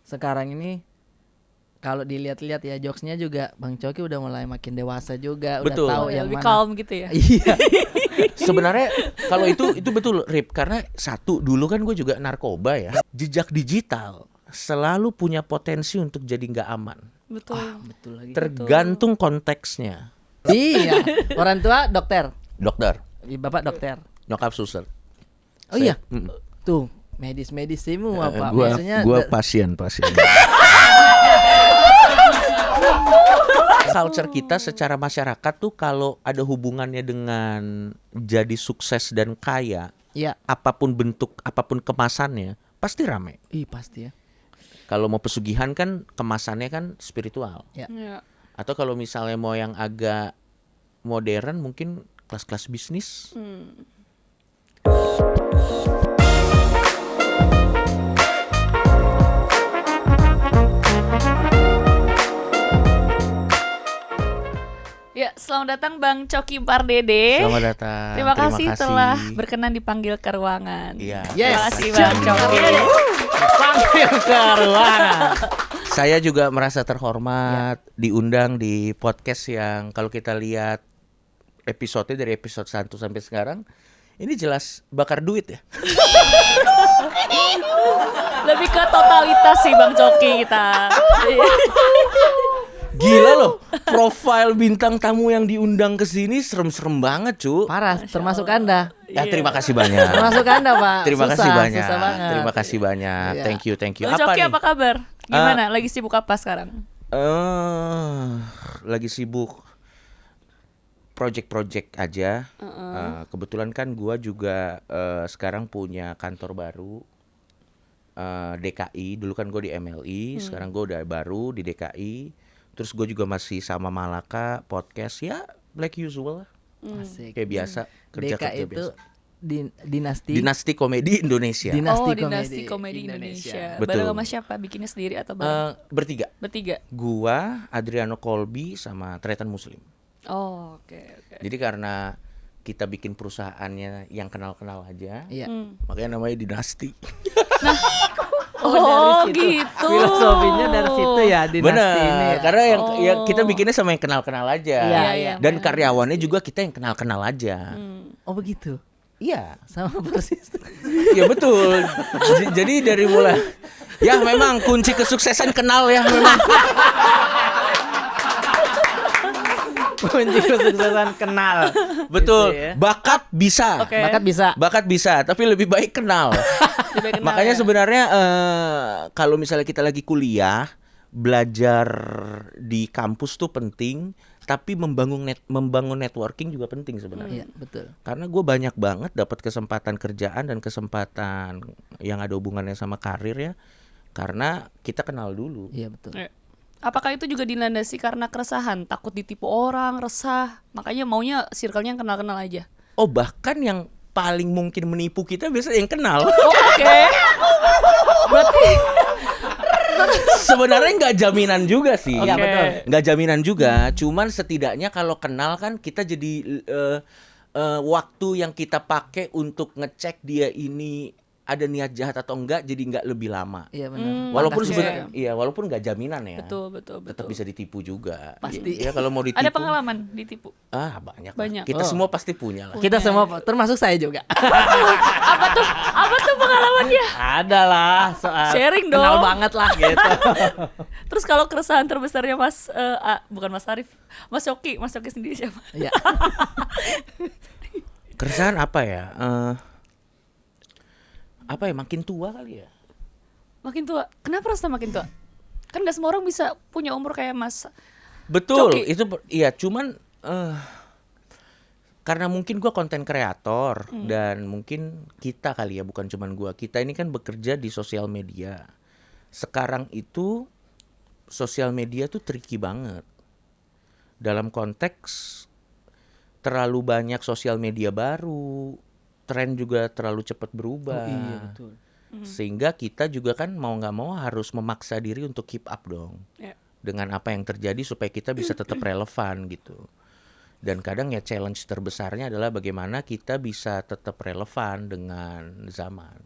sekarang ini kalau dilihat-lihat ya jokesnya juga Bang Coki udah mulai makin dewasa juga, Betul. udah tahu yang lebih mana. calm gitu ya. Iya. Sebenarnya kalau itu betul Rip, karena satu dulu kan gue juga narkoba ya. Jejak digital selalu punya potensi untuk jadi nggak aman. Betul. Betul lagi. Tergantung konteksnya. Iya. Orang tua dokter. Dokter, Bapak dokter. nyokap suster. Oh iya. Mm. Tuh, medis semua Pak. Gua Maksudnya pasien. Culture kita secara masyarakat tuh kalau ada hubungannya dengan jadi sukses dan kaya, Iya. apapun bentuk, apapun kemasannya, pasti rame. Pasti ya. Kalau mau pesugihan kan kemasannya kan spiritual. Ya. Ya. Atau kalau misalnya mau yang agak modern mungkin kelas-kelas bisnis. Ya, selamat datang Bang Coki Pardede. Selamat datang. Terima kasih telah berkenan dipanggil ke ruangan. Iya. Yes. Terima kasih Bang Coki. Panggil ke ruangan. Saya juga merasa terhormat diundang di podcast yang kalau kita lihat episode dari episode 1 sampai sekarang ini jelas bakar duit ya. Lebih ke totalitas sih Bang Coki kita. Gila loh, profil bintang tamu yang diundang ke sini serem-serem banget, cu. Parah, termasuk Anda. Ya terima kasih banyak. Termasuk Anda, Pak. Terima kasih Susah, banyak. susah banget. Terima kasih banyak. Iya. Thank you. Bang Coki nih? apa kabar? Gimana? Lagi sibuk apa sekarang? Lagi sibuk project aja. Kebetulan kan gua juga sekarang punya kantor baru. DKI, dulu kan gue di MLI, sekarang gue udah baru di DKI. Terus gue juga masih sama Malaka podcast ya, like usual lah. Asik. Kayak biasa, kerja DK itu biasa. dinasti. Dinasti Komedi Indonesia. Dinasti Komedi Indonesia. Betul. Bareng sama siapa? Bikinnya sendiri atau bareng? Bertiga. Bertiga. Gua, Adriano Colby sama Tretan Muslim. Oh, oke. Jadi karena kita bikin perusahaannya yang kenal-kenal aja, Iya. makanya namanya Dinasti. Oh, dari situ. gitu. Filosofinya dari situ ya dinasti Bener, ini ya. karena yang kita bikinnya sama yang kenal-kenal aja. Iya. Dan karyawannya juga kita yang kenal-kenal aja. Oh begitu. Iya. Sama persis. Ya betul. Jadi dari mulai ya memang kunci kesuksesan kenal ya memang. Kunci kesuksesan kenal. Betul. Gitu ya. Bakat bisa. Oke. Bakat bisa, tapi lebih baik kenal. Lebih kenal Makanya ya. sebenarnya kalau misalnya kita lagi kuliah, belajar di kampus tuh penting, tapi membangun networking juga penting sebenarnya. Iya, betul. Karena gue banyak banget dapat kesempatan kerjaan dan kesempatan yang ada hubungannya sama karir ya, karena kita kenal dulu. Iya, betul. Ya. Apakah itu juga dilandasi karena keresahan, takut ditipu orang, resah, makanya maunya circle-nya yang kenal-kenal aja? Oh bahkan yang paling mungkin menipu kita biasanya yang kenal. Oh, oke. Berarti Sebenarnya nggak jaminan juga sih. Iya, betul. Nggak jaminan juga. Cuman setidaknya kalau kenal kan kita jadi waktu yang kita pakai untuk ngecek dia ini ada niat jahat atau enggak jadi nggak lebih lama. Iya benar. Walaupun Oke. sebenarnya, iya walaupun nggak jaminan ya. betul. Tetap bisa ditipu juga. Pasti. Ya kalau mau ditipu. Ada pengalaman ditipu. Banyak. Banyak. Kita Oh. semua pasti punya lah. Kita semua termasuk saya juga. Apa tuh pengalamannya? Ada lah soal Sharing kenal dong. banget lah gitu. Terus kalau keresahan terbesarnya Mas bukan Mas Arif, Mas Coki sendiri siapa? Iya. Keresahan apa ya? Apa ya, makin tua kali ya? Makin tua. Kenapa rasa makin tua? Kan gak semua orang bisa punya umur kayak Mas. Betul, Coki. itu iya cuman karena mungkin gua konten kreator dan mungkin kita kali ya, bukan cuman gua. Kita ini kan bekerja di sosial media. Sekarang itu sosial media tuh tricky banget. Dalam konteks terlalu banyak sosial media baru, tren juga terlalu cepat berubah. Iya betul. Sehingga kita juga kan mau nggak mau harus memaksa diri untuk keep up dong. Ya. Dengan apa yang terjadi supaya kita bisa tetap relevan gitu. Dan kadang ya challenge terbesarnya adalah bagaimana kita bisa tetap relevan dengan zaman.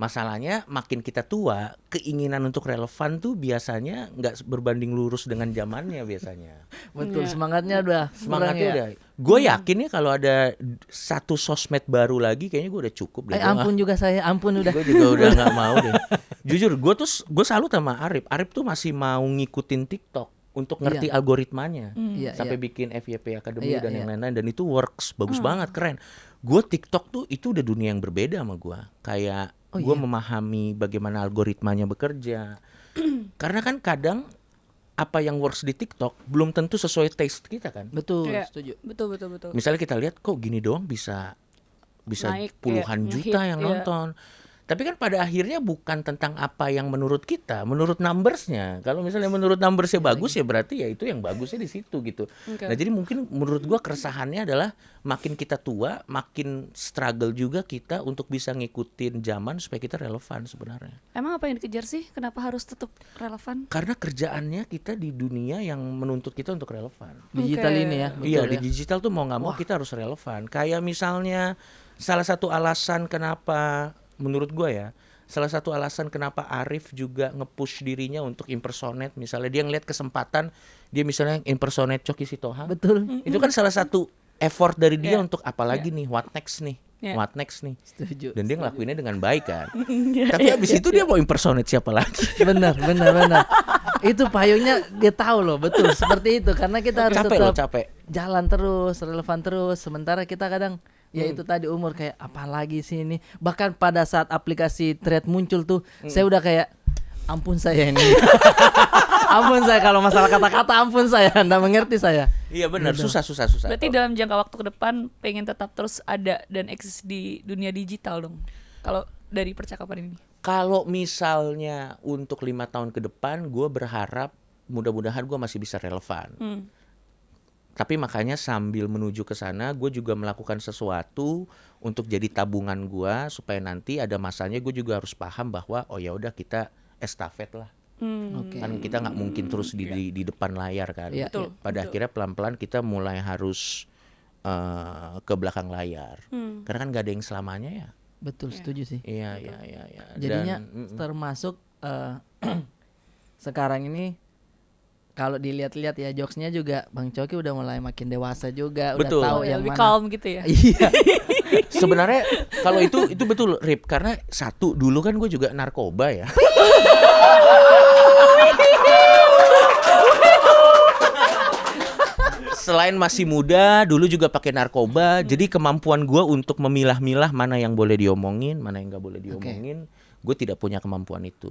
Masalahnya makin kita tua, keinginan untuk relevan tuh biasanya nggak berbanding lurus dengan zamannya biasanya. Betul, Iya. semangatnya udah Semangatnya kurang ya. udah. Gue yakin ya kalau ada satu sosmed baru lagi, kayaknya gue udah cukup deh. Ampun juga saya, ampun udah. Gue juga udah nggak mau deh. Jujur, gue salut sama Arif. Arif tuh masih mau ngikutin TikTok untuk ngerti algoritmanya. Iya, Sampai iya. bikin FYP Academy Iya, dan iya. yang lain-lain, dan itu works bagus banget, keren. Gue TikTok tuh itu udah dunia yang berbeda sama gue. Kayak Oh, gue iya. memahami bagaimana algoritmanya bekerja. Karena kan kadang apa yang works di TikTok belum tentu sesuai taste kita kan. Betul, Iya. setuju. Betul. Misalnya kita lihat kok gini doang bisa Naik, puluhan iya, juta ngehit, yang iya. nonton. Tapi kan pada akhirnya bukan tentang apa yang menurut kita, menurut numbersnya. Kalau misalnya menurut numbersnya bagus ya berarti ya itu yang bagusnya di situ gitu. Oke. Nah jadi mungkin menurut gua keresahannya adalah makin kita tua, makin struggle juga kita untuk bisa ngikutin zaman supaya kita relevan sebenarnya. Emang apa yang dikejar sih? Kenapa harus tetap relevan? Karena kerjaannya kita di dunia yang menuntut kita untuk relevan. Digital Oke. ini ya, betul Iya, ya. di digital tuh mau nggak mau kita harus relevan. Kayak misalnya salah satu alasan kenapa menurut gue ya, salah satu alasan kenapa Arif juga nge-push dirinya untuk impersonate, misalnya dia ngeliat kesempatan dia misalnya impersonate Choky Sitohang. Betul. Itu kan salah satu effort dari dia Iya. untuk apalagi nih, what next nih. Iya. What next nih. Setuju. Dan dia ngelakuinnya dengan baik kan. Iya, Tapi habis itu dia mau impersonate siapa lagi? Benar. Itu payungnya dia tahu loh, betul seperti itu karena kita harus Capek loh, tetap capek. jalan terus, relevan terus. Sementara kita kadang ya itu tadi umur kayak apalagi sih ini. Bahkan pada saat aplikasi Thread muncul tuh, saya udah kayak ampun saya ini. Ampun saya kalau masalah kata-kata, ampun saya, Anda mengerti saya. Iya benar, susah. Berarti dalam jangka waktu ke depan pengen tetap terus ada dan eksis di dunia digital dong. Kalau dari percakapan ini. Kalau misalnya untuk 5 tahun ke depan, gue berharap mudah-mudahan gue masih bisa relevan. Tapi makanya sambil menuju ke sana, gue juga melakukan sesuatu untuk jadi tabungan gue supaya nanti ada masanya gue juga harus paham bahwa oh ya udah kita estafet lah. Oke. Kan kita nggak mungkin terus di depan layar kan. Iya, Betul, Pada betul. akhirnya pelan-pelan kita mulai harus ke belakang layar. Karena kan nggak ada yang selamanya ya. Betul, setuju sih. Iya. Jadinya Dan, termasuk sekarang ini kalau dilihat-lihat ya jokesnya juga Bang Choky udah mulai makin dewasa juga, Betul. udah tahu Oh, ya, yang lebih mana. calm gitu ya. Iya. sebenarnya kalau itu betul Rip, karena satu dulu kan gue juga narkoba ya. Selain masih muda, dulu juga pakai narkoba. Jadi kemampuan gue untuk memilah-milah mana yang boleh diomongin, mana yang nggak boleh diomongin, gue tidak punya kemampuan itu.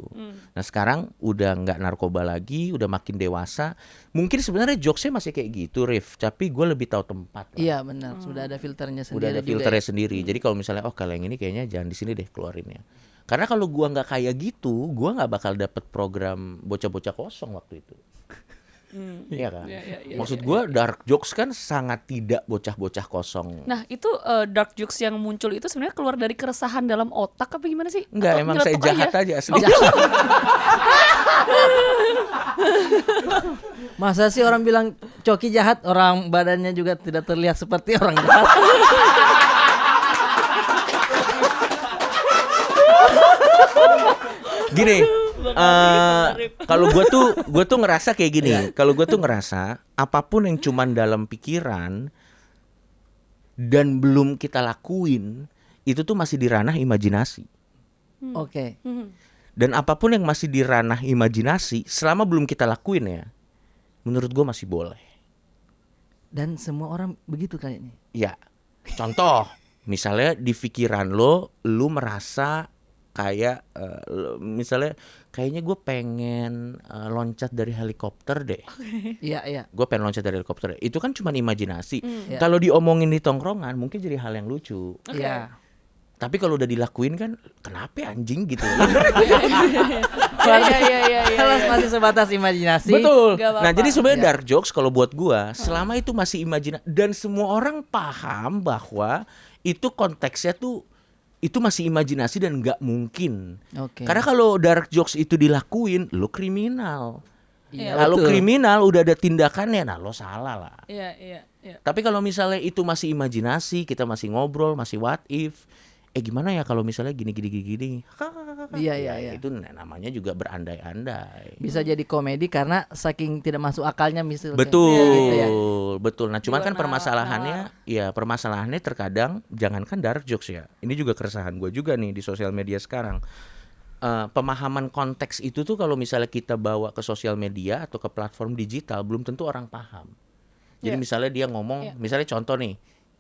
Nah sekarang udah nggak narkoba lagi, udah makin dewasa. Mungkin sebenarnya jokesnya masih kayak gitu, Rif. Tapi gue lebih tahu tempat. Iya benar, sudah ada filternya sendiri. Udah ada juga filternya ya. sendiri. Jadi kalau misalnya kalau yang ini kayaknya jangan di sini deh keluarinnya. Karena kalau gua nggak kayak gitu, gua nggak bakal dapet program bocah-bocah kosong waktu itu. Iya kan? Iya, Maksud gua dark jokes kan sangat tidak bocah-bocah kosong. Nah itu dark jokes yang muncul itu sebenarnya keluar dari keresahan dalam otak apa gimana sih? Enggak, Atau emang saya nyeletuk jahat aja asli. Masa sih orang bilang Choky jahat, orang badannya juga tidak terlihat seperti orang jahat. Gini, kalau gue tuh ngerasa kayak gini. Kalau gue tuh ngerasa apapun yang cuman dalam pikiran dan belum kita lakuin itu tuh masih di ranah imajinasi. Oke. Dan apapun yang masih di ranah imajinasi selama belum kita lakuin ya, menurut gue masih boleh. Dan semua orang begitu kayaknya. Ya, contoh misalnya di pikiran lu merasa kayak misalnya kayaknya gue pengen loncat dari helikopter deh. Iya. Gue pengen loncat dari helikopter. Itu kan cuma imajinasi. Ya. Kalau diomongin di tongkrongan mungkin jadi hal yang lucu. Iya. Tapi kalau udah dilakuin kan kenapa anjing gitu. Iya. Kalau masih sebatas imajinasi. Betul. Gak apa-apa. Nah, jadi sebenarnya Ya. dark jokes kalau buat gua selama itu masih imajinasi dan semua orang paham bahwa itu konteksnya tuh itu masih imajinasi dan nggak mungkin. Oke. Karena kalau dark jokes itu dilakuin, lo kriminal. Iya, Kalau betul. kriminal udah ada tindakannya, nah lo salah lah. Iya. Tapi kalau misalnya itu masih imajinasi, kita masih ngobrol, masih what if, gimana ya kalau misalnya gini gini gini gini. Iya, Ya, iya. itu namanya juga berandai-andai. Bisa jadi komedi karena saking tidak masuk akalnya misalnya. Betul, Kayak gitu ya. betul. Nah, cuman kan Diluar permasalahannya terkadang jangankan dark jokes ya. Ini juga keresahan gue juga nih di sosial media sekarang. Pemahaman konteks itu tuh kalau misalnya kita bawa ke sosial media atau ke platform digital belum tentu orang paham. Jadi Iya. misalnya dia ngomong, Iya. misalnya contoh nih,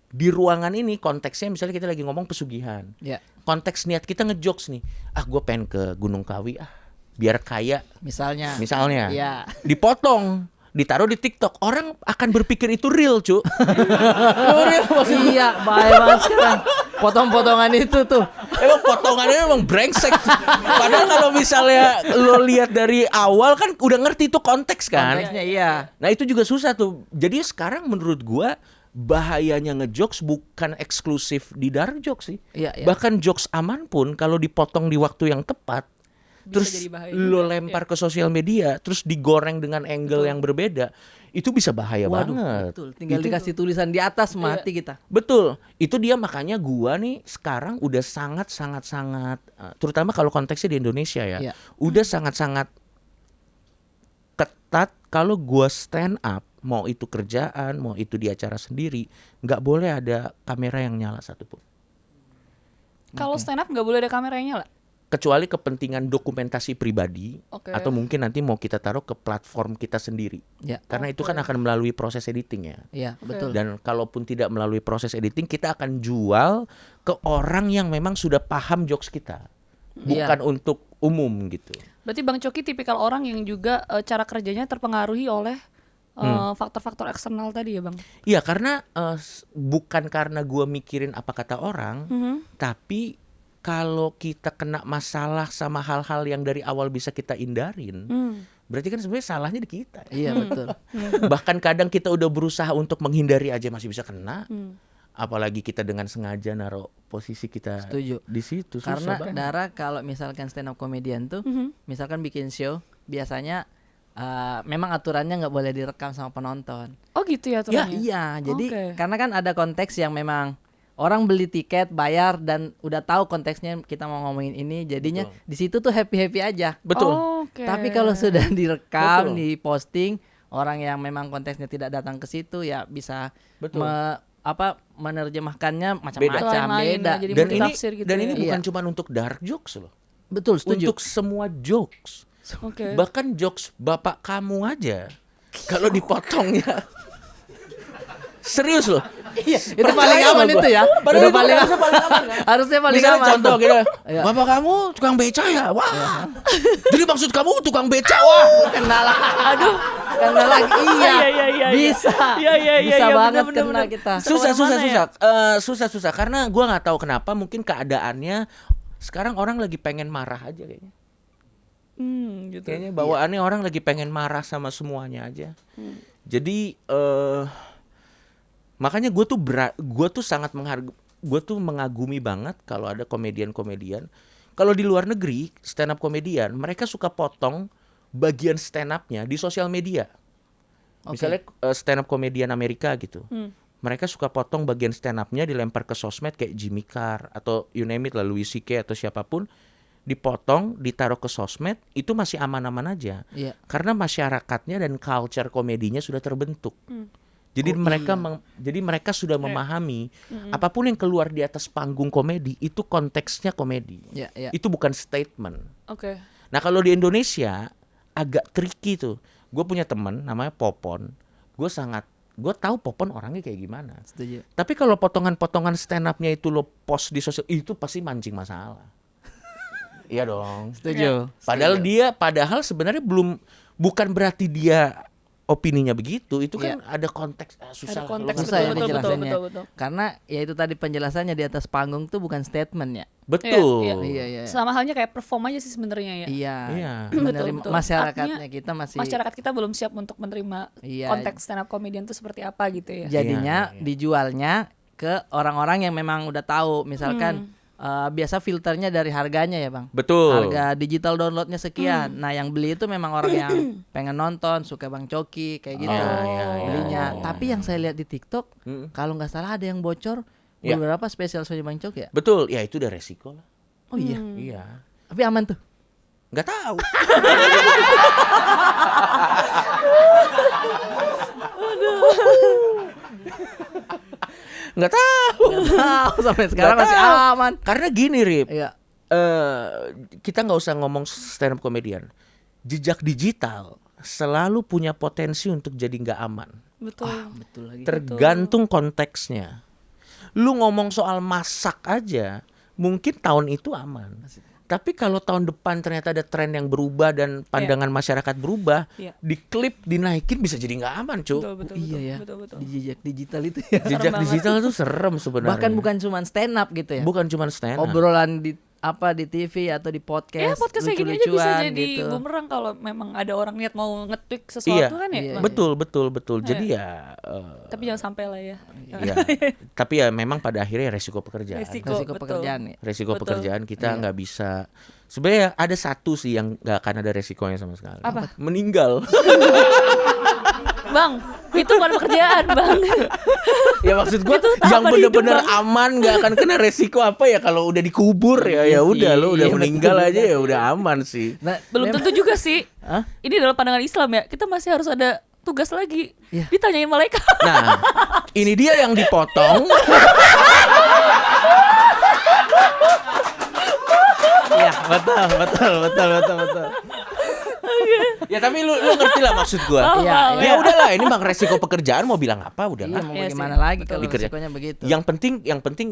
di ruangan ini konteksnya misalnya kita lagi ngomong pesugihan. Ya, Konteks niat kita ngejokes nih. Gue pengen ke Gunung Kawi biar kaya. misalnya. Misalnya. Iya. Dipotong, ditaruh di TikTok. Orang akan berpikir itu real, cu. Iya, bahaya banget sekarang. Potong-potongan itu tuh. Emang potongannya emang brengsek. Padahal kalau misalnya lo lihat dari awal kan udah ngerti itu konteks kan. Konteksnya iya. Nah itu juga susah tuh. Jadi sekarang menurut gua bahayanya ngejokes bukan eksklusif di dark jokes sih. Iya, iya. Bahkan jokes aman pun kalau dipotong di waktu yang tepat, Bisa terus jadi bahaya lo juga, lempar ke sosial media, terus digoreng dengan angle yang berbeda, itu bisa bahaya Waduh, banget. betul. Tinggal Itu- dikasih tulisan di atas mati kita. Betul, itu dia makanya gua nih sekarang udah sangat terutama kalau konteksnya di Indonesia ya, Iya. udah sangat ketat kalau gua stand up, mau itu kerjaan, mau itu di acara sendiri, nggak boleh ada kamera yang nyala satupun, Kalau stand up nggak boleh ada kameranya lah. kecuali kepentingan dokumentasi pribadi Oke. atau mungkin nanti mau kita taruh ke platform kita sendiri, Ya, karena itu kan akan melalui proses editing ya. iya, betul. Dan kalaupun tidak melalui proses editing, kita akan jual ke orang yang memang sudah paham jokes kita, bukan untuk umum gitu. Berarti Bang Coki tipikal orang yang juga cara kerjanya terpengaruhi oleh faktor-faktor eksternal tadi ya Bang? Iya, karena bukan karena gua mikirin apa kata orang, tapi kalau kita kena masalah sama hal-hal yang dari awal bisa kita hindarin, berarti kan sebenarnya salahnya di kita. Iya, betul. Bahkan kadang kita udah berusaha untuk menghindari aja masih bisa kena. Apalagi kita dengan sengaja naruh posisi kita Setuju. di situ. Susah Karena banget. Dara kalau misalkan stand up comedian tuh, misalkan bikin show, biasanya memang aturannya nggak boleh direkam sama penonton. Oh gitu ya Ya aturannya? iya, jadi Oke. karena kan ada konteks yang memang orang beli tiket, bayar dan udah tahu konteksnya kita mau ngomongin ini, jadinya di situ tuh happy aja. Betul. Oke. Tapi kalau sudah direkam, Betul. diposting, orang yang memang konteksnya tidak datang ke situ ya bisa Betul. menerjemahkannya macam-macam, Lain-lain beda. ya, jadi Dan ini multitafsir gitu ya. bukan Iya. cuma untuk dark jokes loh. Betul, setuju. Untuk semua jokes. Oke. Bahkan jokes bapak kamu aja kalau dipotongnya serius loh. Iya, itu Percaya paling sama aman gua. itu ya. Padahal Udah itu paling harusnya paling aman kan? Harusnya paling Misalnya aman. contoh tuh. gitu, Iya. bapak kamu tukang beca ya, wah. Jadi maksud kamu tukang beca, wah. Kena lah. Aduh, kena lagi. Iya. Iya. Bisa. Iya, Bisa banget bener, kena bener. kita. Susah karena gua nggak tahu kenapa, mungkin keadaannya sekarang orang lagi pengen marah aja kayaknya. Gitu. Kayaknya bawaannya orang lagi pengen marah sama semuanya aja. Jadi makanya gue tuh sangat mengagumi banget kalau ada komedian-komedian. Kalau di luar negeri stand up komedian, mereka suka potong bagian stand up-nya di sosial media. Oke. Misalnya stand up komedian Amerika gitu. Mereka suka potong bagian stand up-nya dilempar ke sosmed kayak Jimmy Carr atau you name it lah, Louis C.K. atau siapapun, dipotong, ditaruh ke sosmed, itu masih aman-aman aja. Iya. Karena masyarakatnya dan culture komedinya sudah terbentuk. Jadi mereka sudah memahami apapun yang keluar di atas panggung komedi itu konteksnya komedi. Iya, iya. Itu bukan statement. Oke. Nah, kalau di Indonesia agak tricky tuh. Gue punya teman namanya Popon. Gue tahu Popon orangnya kayak gimana. Setuju. Tapi kalau potongan-potongan stand up-nya itu lo post di sosial, itu pasti mancing masalah. Iya dong. Setuju. Padahal sebenarnya bukan berarti dia opininya begitu. Itu kan ada konteks susah. Ada konteks, Susah ya betul, ngejelasinnya. betul. Karena ya itu tadi penjelasannya di atas panggung tuh bukan statement ya. Betul. Iya. Iya. Sama halnya kayak perform aja sih sebenarnya ya. Iya. Iya. Menerima Betul. masyarakatnya Artinya, kita masih Masyarakat kita belum siap untuk menerima Iya. konteks stand up comedian itu seperti apa gitu ya. jadinya Iya. dijualnya ke orang-orang yang memang udah tahu. Misalkan biasa filternya dari harganya ya Bang. Betul. Harga digital downloadnya sekian. Nah yang beli itu memang orang yang pengen nonton, suka Bang Coki kayak gitu Iya, iya, belinya. iya. Tapi yang saya lihat di TikTok, kalau nggak salah ada yang bocor Ya. beberapa spesial Soja Bang Coki ya. Betul, ya itu udah resiko lah. Oh iya. Iya. Tapi aman tuh. Nggak tahu. Nggak tahu. Tahu sampai sekarang Nggak masih tahu. aman. Karena gini, Rip. Iya. Kita nggak usah ngomong stand up comedian. Jejak digital selalu punya potensi untuk jadi nggak aman. Betul. Betul lagi. Tergantung konteksnya. Lu ngomong soal masak aja, mungkin tahun itu aman. Tapi kalau tahun depan ternyata ada tren yang berubah dan pandangan masyarakat berubah, Iya. diklip, dinaikin bisa jadi nggak aman, cu. Betul, Iya ya. betul. Di jejak digital itu ya. Jejak banget. digital itu serem sebenarnya. Bahkan bukan cuma stand up gitu ya. Bukan cuma stand up. Obrolan di di TV atau di Ya podcast, podcast kayak gini aja bisa lucu-lucuan jadi gitu. bumerang kalau memang ada orang niat mau nge-tweak sesuatu Iya, kan ya. Iya, Bang? betul. Jadi ya, Tapi jangan sampai lah ya. ya. Tapi ya memang pada akhirnya resiko pekerjaan. Resiko, Resiko betul. pekerjaan ya. Resiko Betul. pekerjaan kita nggak bisa. Sebenarnya ada satu sih yang nggak akan ada resikonya sama sekali. Apa? Meninggal. Bang, itu bukan pekerjaan, Bang. Ya maksud gue Itu yang tahapan hidup, bener-bener Bang. aman nggak akan kena resiko apa ya kalau udah dikubur ya Iya udah sih, lo udah iya, meninggal betul. aja ya udah aman sih. Nah, Belum memang- tentu juga sih. Hah? Ini dalam pandangan Islam ya. Kita masih harus ada tugas lagi. Iya. Ditanyain malaikat. Nah ini dia yang dipotong. Iya, betul. Ya tapi lu ngerti lah maksud gue. Oh, Iya, Ya udahlah ini bang resiko pekerjaan mau bilang apa Iya, udahlah. mau Iya bagaimana sih, lagi betul. kalau Dikerja. resikonya begitu. Yang penting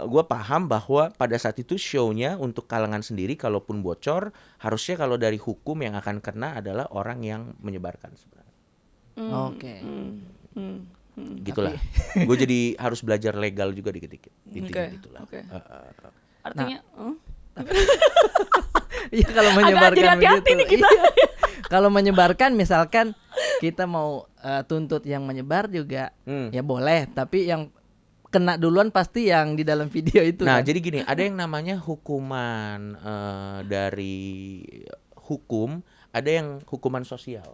gue paham bahwa pada saat itu show-nya untuk kalangan sendiri kalaupun bocor harusnya kalau dari hukum yang akan kena adalah orang yang menyebarkan sebenarnya. Oke. Gitulah. Gue jadi harus belajar legal juga dikit-dikit. Intinya Oke, gitulah. oke. Artinya, Iya kalau agak menyebarkan jadi hati-hati begitu. nih kita. Iya. Kalau menyebarkan misalkan kita mau tuntut yang menyebar juga ya boleh, tapi yang kena duluan pasti yang di dalam video itu. Nah, kan? jadi gini, ada yang namanya hukuman dari hukum, ada yang hukuman sosial.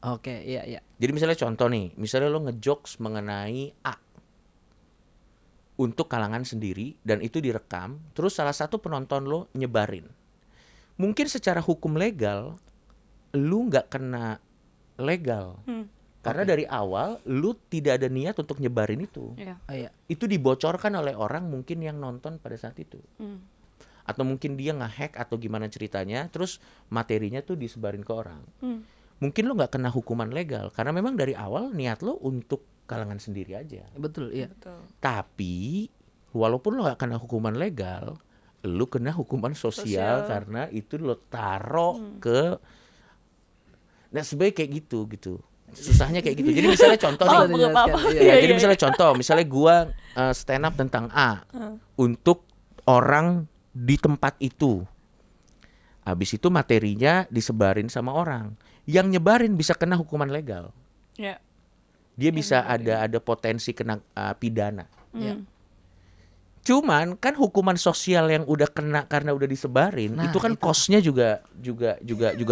Oke, iya. Jadi misalnya contoh nih, misalnya lo ngejokes mengenai A untuk kalangan sendiri dan itu direkam, terus salah satu penonton lo nyebarin. Mungkin secara hukum legal lu nggak kena legal. Karena dari awal lu tidak ada niat untuk nyebarin itu. Iya. Oh, iya. Itu dibocorkan oleh orang mungkin yang nonton pada saat itu. Atau mungkin dia nge-hack atau gimana ceritanya, terus materinya tuh disebarin ke orang. Mungkin lo nggak kena hukuman legal karena memang dari awal niat lo untuk kalangan sendiri aja. Betul, iya. Betul. Tapi walaupun lo gak kena hukuman legal, lo kena hukuman sosial. Karena itu lo taro ke. Nah sebenarnya kayak gitu. Susahnya kayak gitu. Jadi misalnya contoh Bisa nih. dijelaskan, apa-apa. iya. Ya, jadi misalnya contoh, misalnya gua stand up tentang A untuk orang di tempat itu. Habis itu materinya disebarin sama orang. Yang nyebarin bisa kena hukuman legal. Ya. Dia bisa ada potensi kena pidana. Iya. Cuman kan hukuman sosial yang udah kena karena udah disebarin, Nah, itu kan itu. cost-nya juga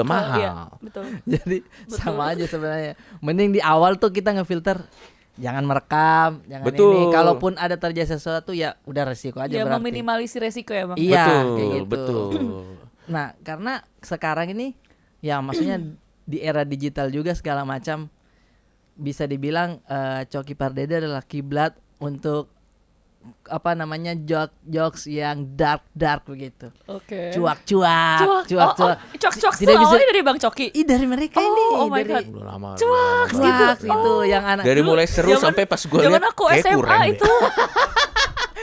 mahal. Iya, betul. Jadi sama aja sebenarnya. Mending di awal tuh kita ngefilter jangan merekam, jangan Betul. ini. Kalaupun ada terjadi sesuatu ya udah resiko aja Ya berarti. meminimalisir resiko ya, Bang. Iya, Betul, kayak gitu. betul. Nah, karena sekarang ini ya maksudnya di era digital juga segala macam bisa dibilang Coki Pardede adalah kiblat untuk apa namanya jokes yang dark begitu. Oke. Cuak-cuak. Cuak-cuak Tidak bisa ini dari Bang Coki. Ih dari mereka ini. Oh my dari God. Udah lama. Cuak, udah lama. Cuak gitu yang anak Dari mulai seru Zaman- sampai pas gue Zaman lihat aku kayak SMA kurang deh. itu.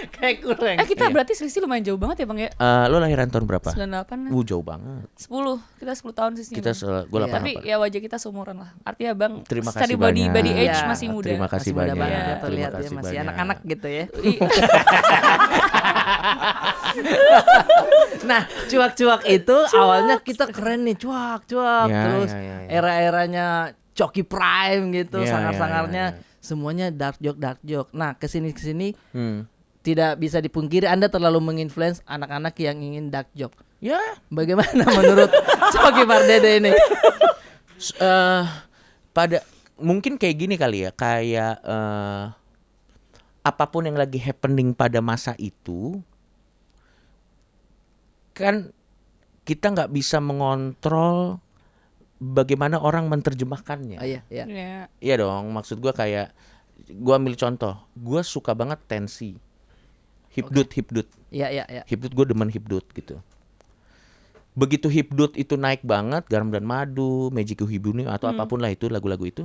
kayak kurang. Kita Iya. berarti selisih lumayan jauh banget ya, Bang ya? Lo lahiran tahun berapa? 98. Jauh banget. 10. Kita 10 tahun sih. Kita gue Iya. Tapi ya wajah kita seumuran lah. Artinya Bang Terima secara kasih body banyak. age Iya. masih muda. Terima kasih Masih muda banyak. banget ya, Terima terlihat ya kasih masih banyak. anak-anak gitu ya. Iya. Nah, cuak-cuak itu awalnya kita keren nih, cuak-cuak. Ya, Terus ya, ya, ya. era-eranya Coki Prime gitu, Ya, sangar-sangarnya ya, ya. semuanya dark joke. Nah, kesini Hmm. tidak bisa dipungkiri Anda terlalu menginfluence anak-anak yang ingin dark joke. Ya, Bagaimana menurut Coki Pardede ini? pada mungkin kayak gini kali ya, kayak apapun yang lagi happening pada masa itu, kan kita nggak bisa mengontrol bagaimana orang menerjemahkannya. Oh iya, iya. Iya. Iya dong, maksud gua kayak gua ambil contoh, gua suka banget Tensi. Hipdut. Iya, iya, iya. Hipdut, gue demen Hipdut gitu. Begitu Hipdut itu naik banget, Garam dan Madu, Magic Hibuni atau apapun lah itu lagu-lagu itu.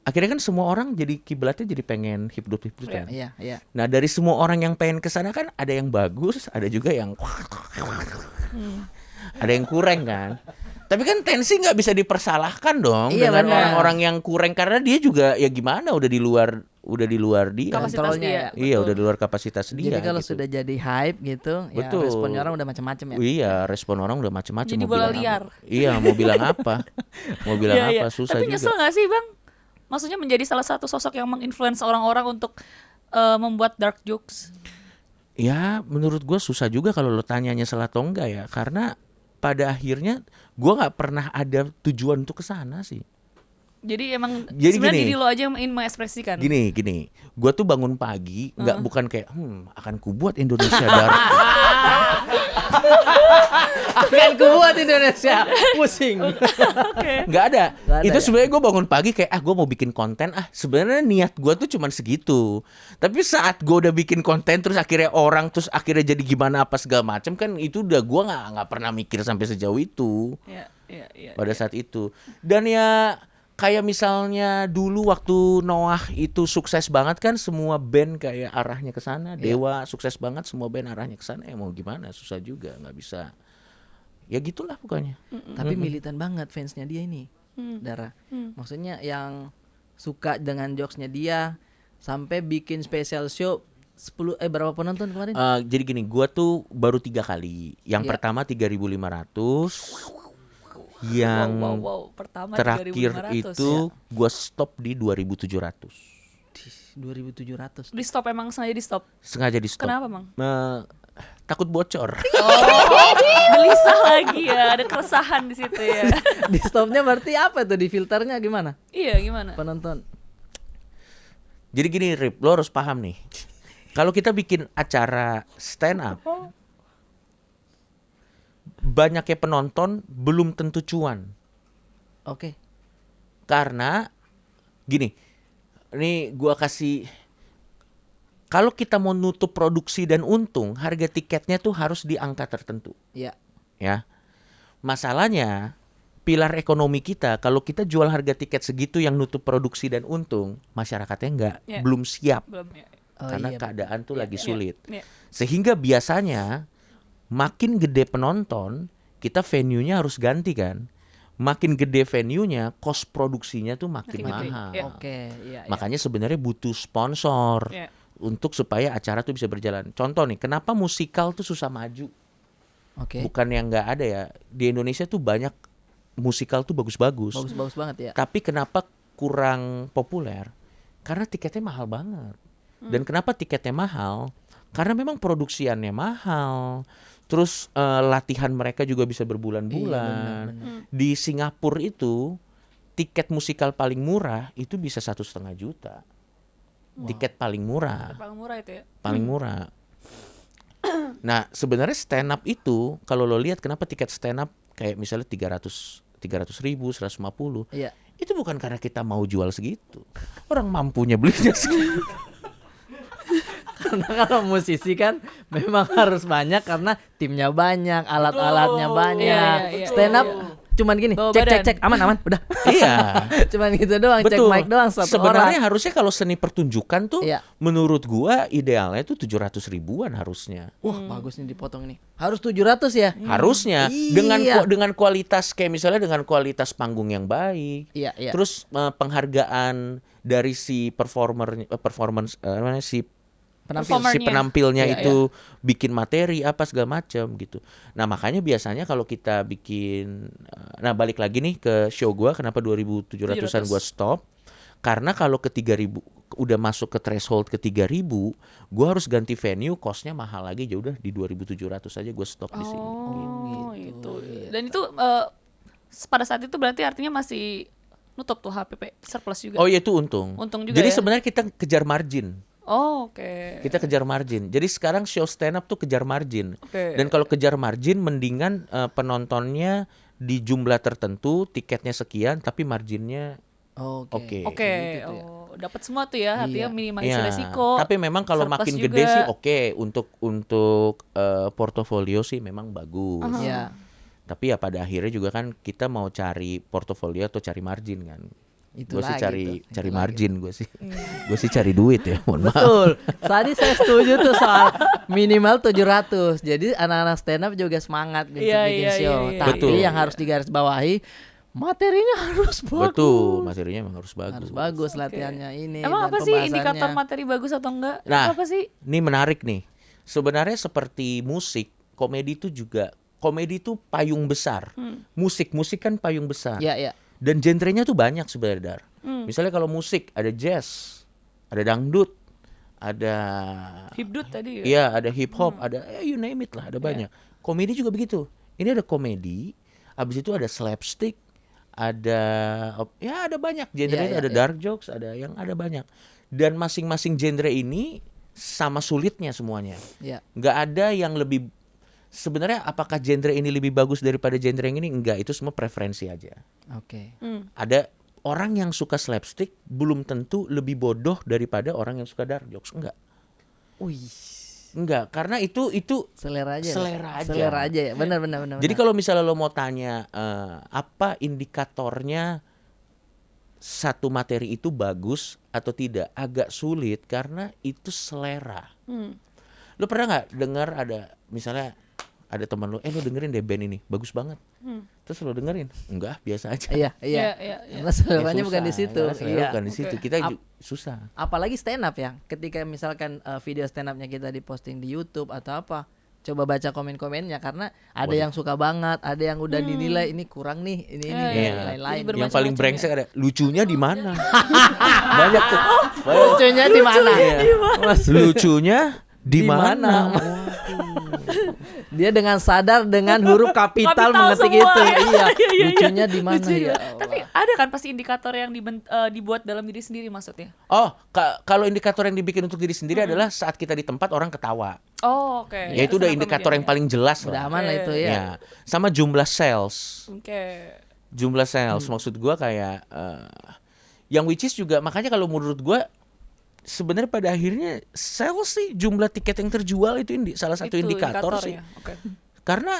Akhirnya kan semua orang jadi kiblatnya jadi pengen Hipdut kan. Iya, iya. Nah, dari semua orang yang pengen ke sana kan ada yang bagus, ada juga yang ada yang kurang kan. Tapi kan Tensi nggak bisa dipersalahkan dong Iya, dengan benar. orang-orang yang kurang karena dia juga ya gimana udah di luar dia. Kapasitas Kontrolnya, dia. Iya, betul. udah di luar kapasitas dia. Jadi kalau gitu. sudah jadi hype gitu, Betul. ya responnya orang udah macam-macam ya. Iya, respon orang udah macam-macam. Jadi mau bola bilang liar. apa. Iya, mau bilang apa? Mau bilang Iya, iya. apa? Susah Tapi juga. nyesel gak sih Bang? Maksudnya menjadi salah satu sosok yang menginfluence orang-orang untuk membuat dark jokes. Ya, menurut gue susah juga kalau lo tanya nyesel atau enggak ya, karena pada akhirnya gue nggak pernah ada tujuan untuk ke sana sih. Jadi emang Jadi sebenarnya gini. diri lo aja yang ingin mengekspresikan. Gini, gue tuh bangun pagi nggak bukan kayak akan kubuat Indonesia dark. Akan kuat Indonesia. Pusing. Nggak ada. Nggak ada Itu ya? sebenarnya gue bangun pagi kayak gue mau bikin konten sebenarnya niat gue tuh cuman segitu. Tapi saat gue udah bikin konten terus akhirnya jadi gimana apa segala macam kan itu udah gue nggak pernah mikir sampai sejauh itu Iya, iya, iya. pada saat itu. Dan ya kayak misalnya dulu waktu Noah itu sukses banget kan semua band kayak arahnya ke sana. Dewa sukses banget semua band arahnya ke sana. Mau gimana susah juga nggak bisa. Ya gitulah pokoknya. Tapi militan banget fansnya dia ini. Dara. Maksudnya yang suka dengan jokesnya dia sampai bikin special show 10 berapa penonton kemarin? Jadi gini, gua tuh baru 3 kali. Yang Iya. pertama 3.500, yang Wow. Pertama terakhir 3.500. itu gua stop di 2.700. 2.700. Di stop emang sengaja di stop. Sengaja di stop. Kenapa, Bang? Takut bocor. Gelisah lagi ya, ada keresahan di situ ya. Di stopnya berarti apa tuh, di filternya gimana? Iya, gimana? Penonton. Jadi gini, Rip, lo harus paham nih. Kalau kita bikin acara stand up, banyaknya penonton belum tentu cuan. Oke. Karena gini, ini gua kasih, kalau kita mau nutup produksi dan untung, harga tiketnya tuh harus di angka tertentu, Iya. ya. Masalahnya pilar ekonomi kita, kalau kita jual harga tiket segitu yang nutup produksi dan untung, masyarakatnya Ya. belum siap Belum ya. Oh, karena iya. keadaan tuh lagi Iya, sulit. iya. Sehingga biasanya makin gede penonton, kita venue-nya harus ganti kan. Makin gede venue-nya, cost produksinya tuh makin Makin gede, mahal. iya. Oke, iya. Makanya sebenarnya butuh sponsor Iya. untuk supaya acara tuh bisa berjalan. Contoh nih, kenapa musikal tuh susah maju? Oke. Bukan yang nggak ada ya. Di Indonesia tuh banyak musikal tuh bagus-bagus. Bagus-bagus banget ya. Tapi kenapa kurang populer? Karena tiketnya mahal banget. Dan kenapa tiketnya mahal? Karena memang produksiannya mahal. Terus latihan mereka juga bisa berbulan-bulan. Iya, benar. Di Singapura itu tiket musikal paling murah itu bisa 1,5 juta. Tiket paling murah, Paling murah itu ya. paling murah. Nah, sebenarnya stand up itu kalau lo lihat kenapa tiket stand up kayak misalnya 300.000, 150. Iya. Itu bukan karena kita mau jual segitu. Orang mampunya belinya segitu. Karena kalau musisi kan memang harus banyak karena timnya banyak, alat-alatnya banyak. Iya, iya, Stand up cuman gini, Bawa cek badan. aman udah. Iya. Cuman gitu doang, cek Betul. mic doang satu Sebenarnya orang. harusnya kalau seni pertunjukan tuh Iya. menurut gua idealnya tuh 700 ribuan harusnya. Wah, bagus nih dipotong nih. Harus 700 ya? Harusnya Iya. dengan kualitas kayak misalnya dengan kualitas panggung yang baik. Iya, iya. Terus penghargaan dari si performance si Penampil. si penampilnya Iya, itu bikin materi apa segala macam gitu. Nah, makanya biasanya kalau kita bikin nah balik lagi nih ke show gua kenapa 2.700-an gua stop? Karena kalau ke 3.000 udah masuk ke threshold ke 3.000, gua harus ganti venue, cost-nya mahal lagi, ya udah di 2.700 aja gua stop di sini. Oh, itu. Dan itu pada saat itu berarti artinya masih nutup tuh HPP surplus juga. Oh iya itu untung. Untung juga Jadi ya? sebenarnya kita kejar margin. Oh, oke. Kita kejar margin. Jadi sekarang show stand up tuh kejar margin. Oke. Dan kalau kejar margin mendingan penontonnya di jumlah tertentu, tiketnya sekian tapi marginnya Oke. Oke. Oke, Gitu tuh ya. dapat semua tuh ya, artinya Iya. minimalisasi Ya, resiko. tapi memang kalau surplus makin juga. gede sih oke untuk portofolio sih memang bagus. Iya. Tapi ya pada akhirnya juga kan kita mau cari portofolio atau cari margin kan. Itu Gue sih lagi cari tuh, cari itu margin gue sih. Gue sih cari duit ya, mohon maaf. Betul. Tadi saya setuju tuh soal minimal 700. Jadi anak-anak stand up juga semangat untuk Iya, bikin iya, show. iya, iya. Tapi Betul. yang harus digarisbawahi materinya harus bagus. Betul, materinya memang harus bagus. Harus bagus latihannya ini. Emang dan apa sih indikator pembahasannya. materi bagus atau enggak? Nah, Apa sih? ini menarik nih. Sebenarnya seperti musik, komedi itu juga payung besar. Musik kan payung besar. Iya, iya. Dan genrenya tuh banyak sebenarnya, Dar. Misalnya kalau musik ada jazz, ada dangdut, ada Hipdut tadi ya? iya, ada hip hop, ada you name it lah, ada banyak. Komedi juga begitu. Ini ada komedi, habis itu ada slapstick, ada ada banyak genre, Iya, iya, ada iya. dark jokes, ada banyak. Dan masing-masing genre ini sama sulitnya semuanya. Iya. Nggak ada yang lebih. Sebenarnya apakah genre ini lebih bagus daripada genre yang ini? Enggak, itu semua preferensi aja. Oke. Ada orang yang suka slapstick belum tentu lebih bodoh daripada orang yang suka dark jokes. Wih, Enggak, karena itu selera aja. Selera aja. Selera aja ya. Benar benar benar. Jadi kalau misalnya lo mau tanya apa indikatornya satu materi itu bagus atau tidak, agak sulit karena itu selera. Lo pernah nggak dengar ada misalnya ada teman lo, lo dengerin deh band ini, bagus banget. Terus lo dengerin, enggak, biasa aja. Iya, iya. Iya, iya. Karena seleranya Ya, bukan di susah, situ. karena selera Iya. bukan di situ. Kita susah. Apalagi stand up ya. Ketika misalkan video stand upnya kita diposting di YouTube atau apa, coba baca komen-komennya karena ada yang suka banget, ada yang udah dinilai ini kurang nih, ini Iya, iya. dan lain-lain. Jadi Yang paling Bermacam-macam brengsek ada lucunya di mana? Banyak tuh. Banyak. Lucunya di mana? Mas, Lucunya di Di mana? mana? Dia dengan sadar dengan huruf kapital Kapital mengetik semua, itu. ya. Iya. Iya. Lucunya di mana Lucu ya? Tapi ada kan pasti indikator yang dibuat dalam diri sendiri maksudnya? Oh, kalau indikator yang dibikin untuk diri sendiri adalah saat kita di tempat orang ketawa. Oh, oke. Ya itu udah indikator yang paling jelas Udah lah. aman lah itu ya. Ya, sama jumlah sales. Oke. Jumlah sales maksud gua kayak yang which is juga makanya kalau menurut gua sebenarnya pada akhirnya sales sih jumlah tiket yang terjual itu salah satu Itu indikator sih. indikatornya. Oke. Karena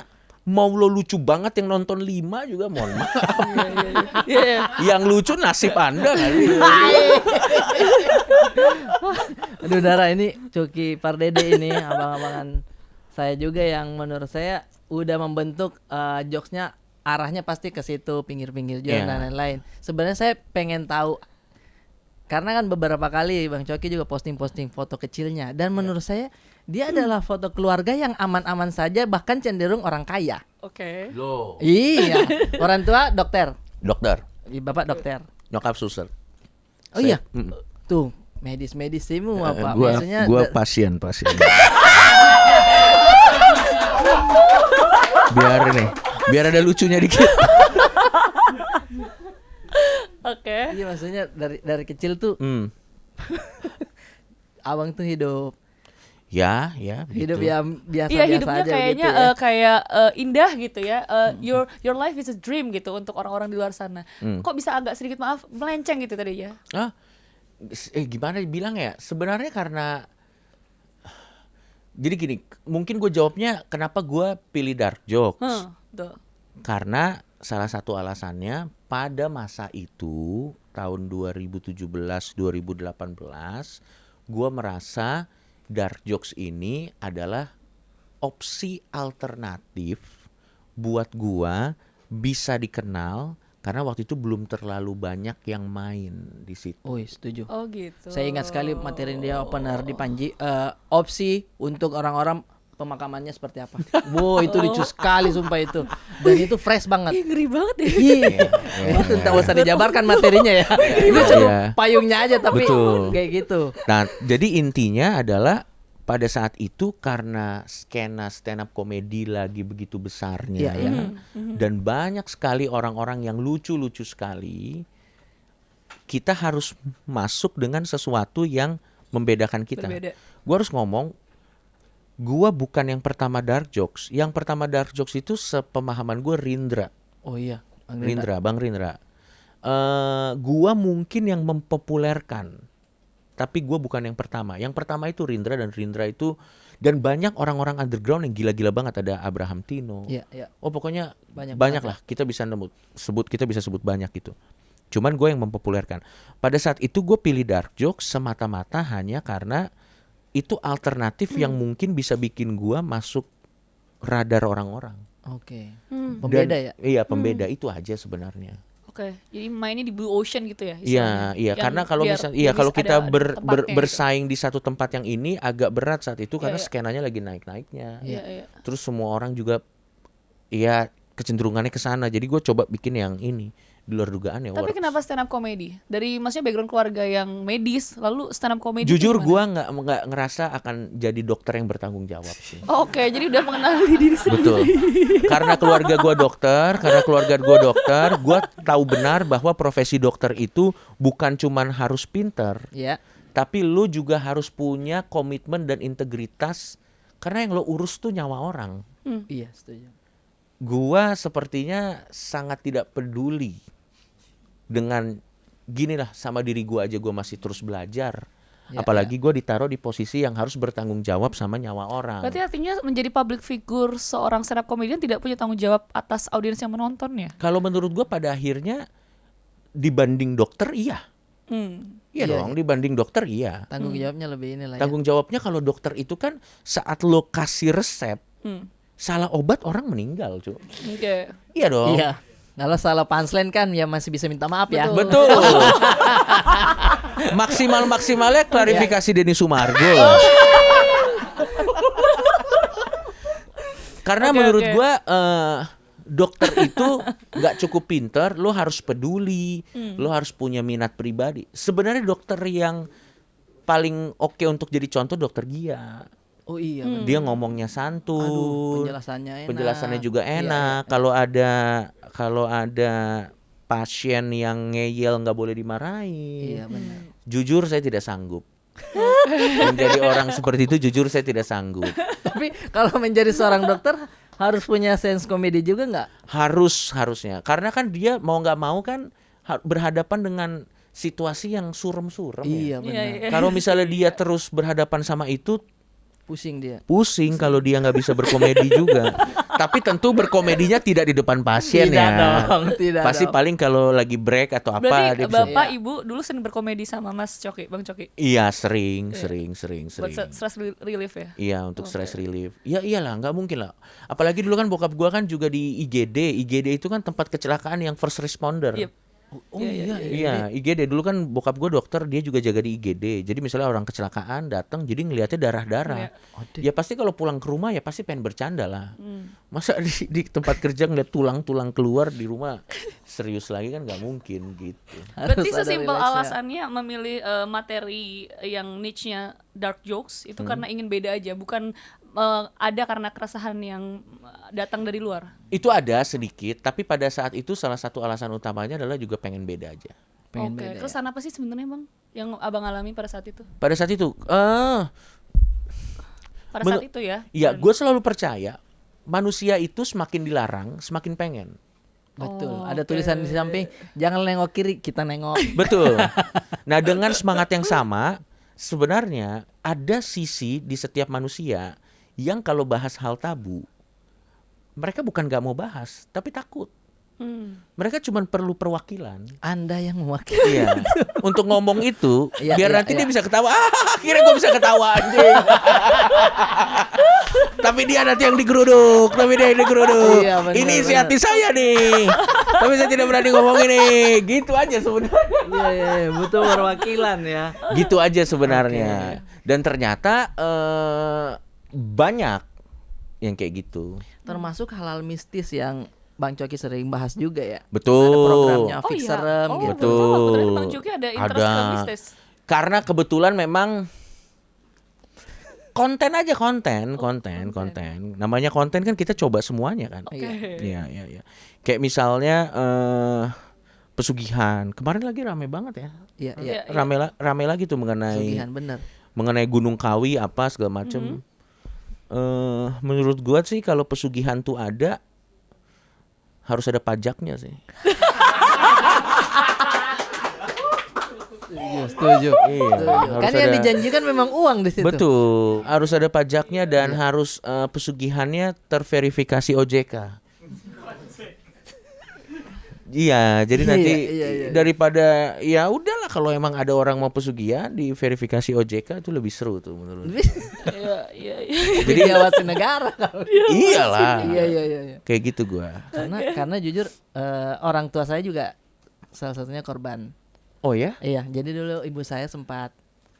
mau lo lucu banget yang nonton 5 juga mohon maaf. Iya. Yang lucu nasib Anda kali. Aduh Dara, ini Coki Pardede ini abang-abangan saya juga yang menurut saya udah membentuk jokesnya arahnya pasti ke situ, pinggir-pinggir jalan Iya. dan lain-lain. Sebenarnya saya pengen tahu karena kan beberapa kali Bang Coki juga posting-posting foto kecilnya dan menurut saya dia adalah foto keluarga yang aman-aman saja, bahkan cenderung orang kaya. Oke. Loh. Iya, orang tua dokter, Dokter, bapak dokter. nyokap suster. Oh iya, Mm. tuh medis-medis semua Pak. Gua Maksudnya pasien. biar ada lucunya dikit. Oke. iya maksudnya dari kecil tuh abang tuh hidup Ya, hidup gitu. yang biasa-biasa Iya, hidupnya aja kayaknya gitu ya. kayak indah gitu ya. Your life is a dream gitu untuk orang-orang di luar sana. Kok bisa agak sedikit maaf melenceng gitu tadi ya? Gimana bilang ya? Sebenarnya karena jadi gini, mungkin gue jawabnya kenapa gue pilih dark jokes. Tuh. Karena salah satu alasannya pada masa itu tahun 2017-2018 gue merasa dark jokes ini adalah opsi alternatif buat gua bisa dikenal karena waktu itu belum terlalu banyak yang main di situ. Oh setuju. Oh gitu. Saya ingat sekali materi dia opener di Panji, opsi untuk orang-orang pemakamannya seperti apa. Wow itu lucu sekali sumpah itu. Dan itu fresh banget. Ih, ngeri banget ya. Iya. Itu tak usah dijabarkan materinya ya. Itu cuma Iya. payungnya aja tapi Betul. kayak gitu. Nah, jadi intinya adalah pada saat itu karena skena stand up komedi lagi begitu besarnya Iya, iya. dan banyak sekali orang-orang yang lucu-lucu sekali, kita harus masuk dengan sesuatu yang membedakan kita. Berbeda. Gue harus ngomong, gue bukan yang pertama dark jokes. Yang pertama dark jokes itu sepemahaman gue Rindra. Oh iya, Bang Bang Rindra. Gua mungkin yang mempopulerkan, tapi gua bukan yang pertama. Yang pertama itu Rindra, dan Rindra itu, dan banyak orang-orang underground yang gila-gila banget. Ada Abraham Tino. Iya, iya. Oh pokoknya Banyak banyak banget lah. Kita bisa sebut banyak gitu. Cuman gue yang mempopulerkan. Pada saat itu gue pilih dark jokes semata-mata hanya karena itu alternatif yang mungkin bisa bikin gua masuk radar orang-orang. Oke. Dan- Pembeda ya? Iya, pembeda itu aja sebenarnya. Oke, jadi mainnya di Blue Ocean gitu ya? Iya, istilahnya. iya. Yang Karena kalau biar- misalnya, biar kalau bisa kita ada tempatnya gitu. bersaing di satu tempat yang ini agak berat saat itu karena Iya. skenanya lagi naik-naiknya. Iya, iya. Terus semua orang juga, ya kecenderungannya ke sana. Jadi gue coba bikin yang ini di luar dugaan ya. Tapi works. kenapa stand up comedy? Dari maksudnya background keluarga yang medis, lalu stand up comedy. Jujur itu gue gimana? nggak ngerasa akan jadi dokter yang bertanggung jawab sih. Oke, jadi udah mengenali diri sendiri. Betul. Karena keluarga gue dokter, gue tahu benar bahwa profesi dokter itu bukan cuman harus pinter, Iya. tapi lu juga harus punya komitmen dan integritas, karena yang lo urus tuh nyawa orang. Iya, setuju. Gua sepertinya sangat tidak peduli dengan gini lah, sama diri gua aja gua masih terus belajar. Ya, Apalagi gua ditaruh di posisi yang harus bertanggung jawab sama nyawa orang. Berarti artinya menjadi public figure seorang stand up comedian tidak punya tanggung jawab atas audiens yang menontonnya. Kalau menurut gua pada akhirnya dibanding dokter iya. Iya Iya, dong, dibanding dokter iya. Tanggung jawabnya lebih inilah ya. Tanggung jawabnya kalau dokter itu kan saat lo kasih resep, salah obat orang meninggal, cu. Oke. Iya dong. Iya. Kalau salah punchline kan ya masih bisa minta maaf ya. Betul. Betul. Maksimalnya klarifikasi Denny Sumargo. Karena Oke, menurut oke. gua dokter itu nggak cukup pinter, lo harus peduli, lo harus punya minat pribadi. Sebenarnya dokter yang paling oke untuk jadi contoh dokter Gia. Oh iya. Dia ngomongnya santun. Aduh, penjelasannya enak. Penjelasannya juga Iya, enak. Kalau ada pasien yang ngeyel nggak boleh dimarahin. Iya, benar. Jujur saya tidak sanggup. Menjadi orang seperti itu jujur saya tidak sanggup. Tapi kalau menjadi seorang dokter harus punya sense komedi juga nggak? Harusnya. Karena kan dia mau nggak mau kan berhadapan dengan situasi yang surem-surem ya. Iya, benar. Iya. Kalau misalnya dia terus berhadapan sama itu, Pusing dia. pusing kalau dia nggak bisa berkomedi juga. Tapi tentu berkomedinya tidak di depan pasien Tidak ya. dong, tidak Pasti dong. paling kalau lagi break atau apa Berarti dia bisa. bapak ibu dulu sering berkomedi sama Mas Coki, Bang Coki. Iya, sering. Buat stress relief ya. Iya, untuk stress relief. Ya iyalah, nggak mungkin lah. Apalagi dulu kan bokap gua kan juga di IGD. IGD itu kan tempat kecelakaan yang first responder. Yep. Oh iya. Iya, IGD dulu kan bokap gue dokter, dia juga jaga di IGD. Jadi misalnya orang kecelakaan datang, jadi ngelihatnya darah-darah. Ya pasti kalau pulang ke rumah ya pasti pengen bercanda lah. Masa di tempat kerja ngeliat tulang-tulang keluar di rumah serius lagi kan nggak mungkin gitu. Berarti Harus ada sesimpel relax-nya. alasannya memilih materi yang niche-nya dark jokes itu karena ingin beda aja, bukan ada karena keresahan yang datang dari luar. Itu ada sedikit, tapi pada saat itu salah satu alasan utamanya adalah juga pengen beda aja. Pengen Oke, beda ya. keresahan apa sih sebenarnya Bang yang Abang alami pada saat itu? Pada saat itu, Pada saat itu ya. iya, gue selalu percaya manusia itu semakin dilarang, semakin pengen. Betul. Oh, Ada oke. tulisan di samping, jangan nengok kiri, kita nengok. Betul. Nah, dengan semangat yang sama, sebenarnya ada sisi di setiap manusia yang kalau bahas hal tabu, mereka bukan gak mau bahas, tapi takut. Mereka cuma perlu perwakilan. Anda yang mewakili. Iya. Untuk ngomong itu, Iya, biar iya, nanti iya. dia bisa ketawa. Akhirnya gue bisa ketawa anjing. Tapi dia nanti yang digeruduk. Iya, benar, Ini isi benar. hati saya nih. Tapi saya tidak berani ngomong ini. Gitu aja sebenarnya. Iya, butuh perwakilan ya. Gitu aja sebenarnya. Dan ternyata banyak yang kayak gitu. Termasuk hal-hal mistis yang Bang Coki sering bahas juga ya. Betul. Ada programnya Oh Fix iya. Serem Oh, gitu. betul. Ternyata Bang Coki ada interest Ada. ke mistis. Karena kebetulan memang konten aja konten. Namanya konten kan kita coba semuanya kan. Iya. Iya. Kayak misalnya pesugihan. Kemarin lagi rame banget ya. Iya. Iya. Rame lagi tuh mengenai Pesugihan bener. mengenai Gunung Kawi apa segala macem. Menurut gua sih kalau pesugihan tuh ada, harus ada pajaknya sih. Setuju. Iya, harus Kan yang ada- dijanjikan memang uang di situ. Betul, harus ada pajaknya dan harus pesugihannya terverifikasi OJK. Iya, jadi Iya, nanti iya. daripada ya udahlah kalau emang ada orang mau pesugihan di verifikasi OJK itu lebih seru tuh menurut. Iya, iya, iya. Jadi diawasi negara kalau. Iyalah. Iya. Kayak gitu gua. Karena jujur orang tua saya juga salah satunya korban. Oh ya? Iya, jadi dulu ibu saya sempat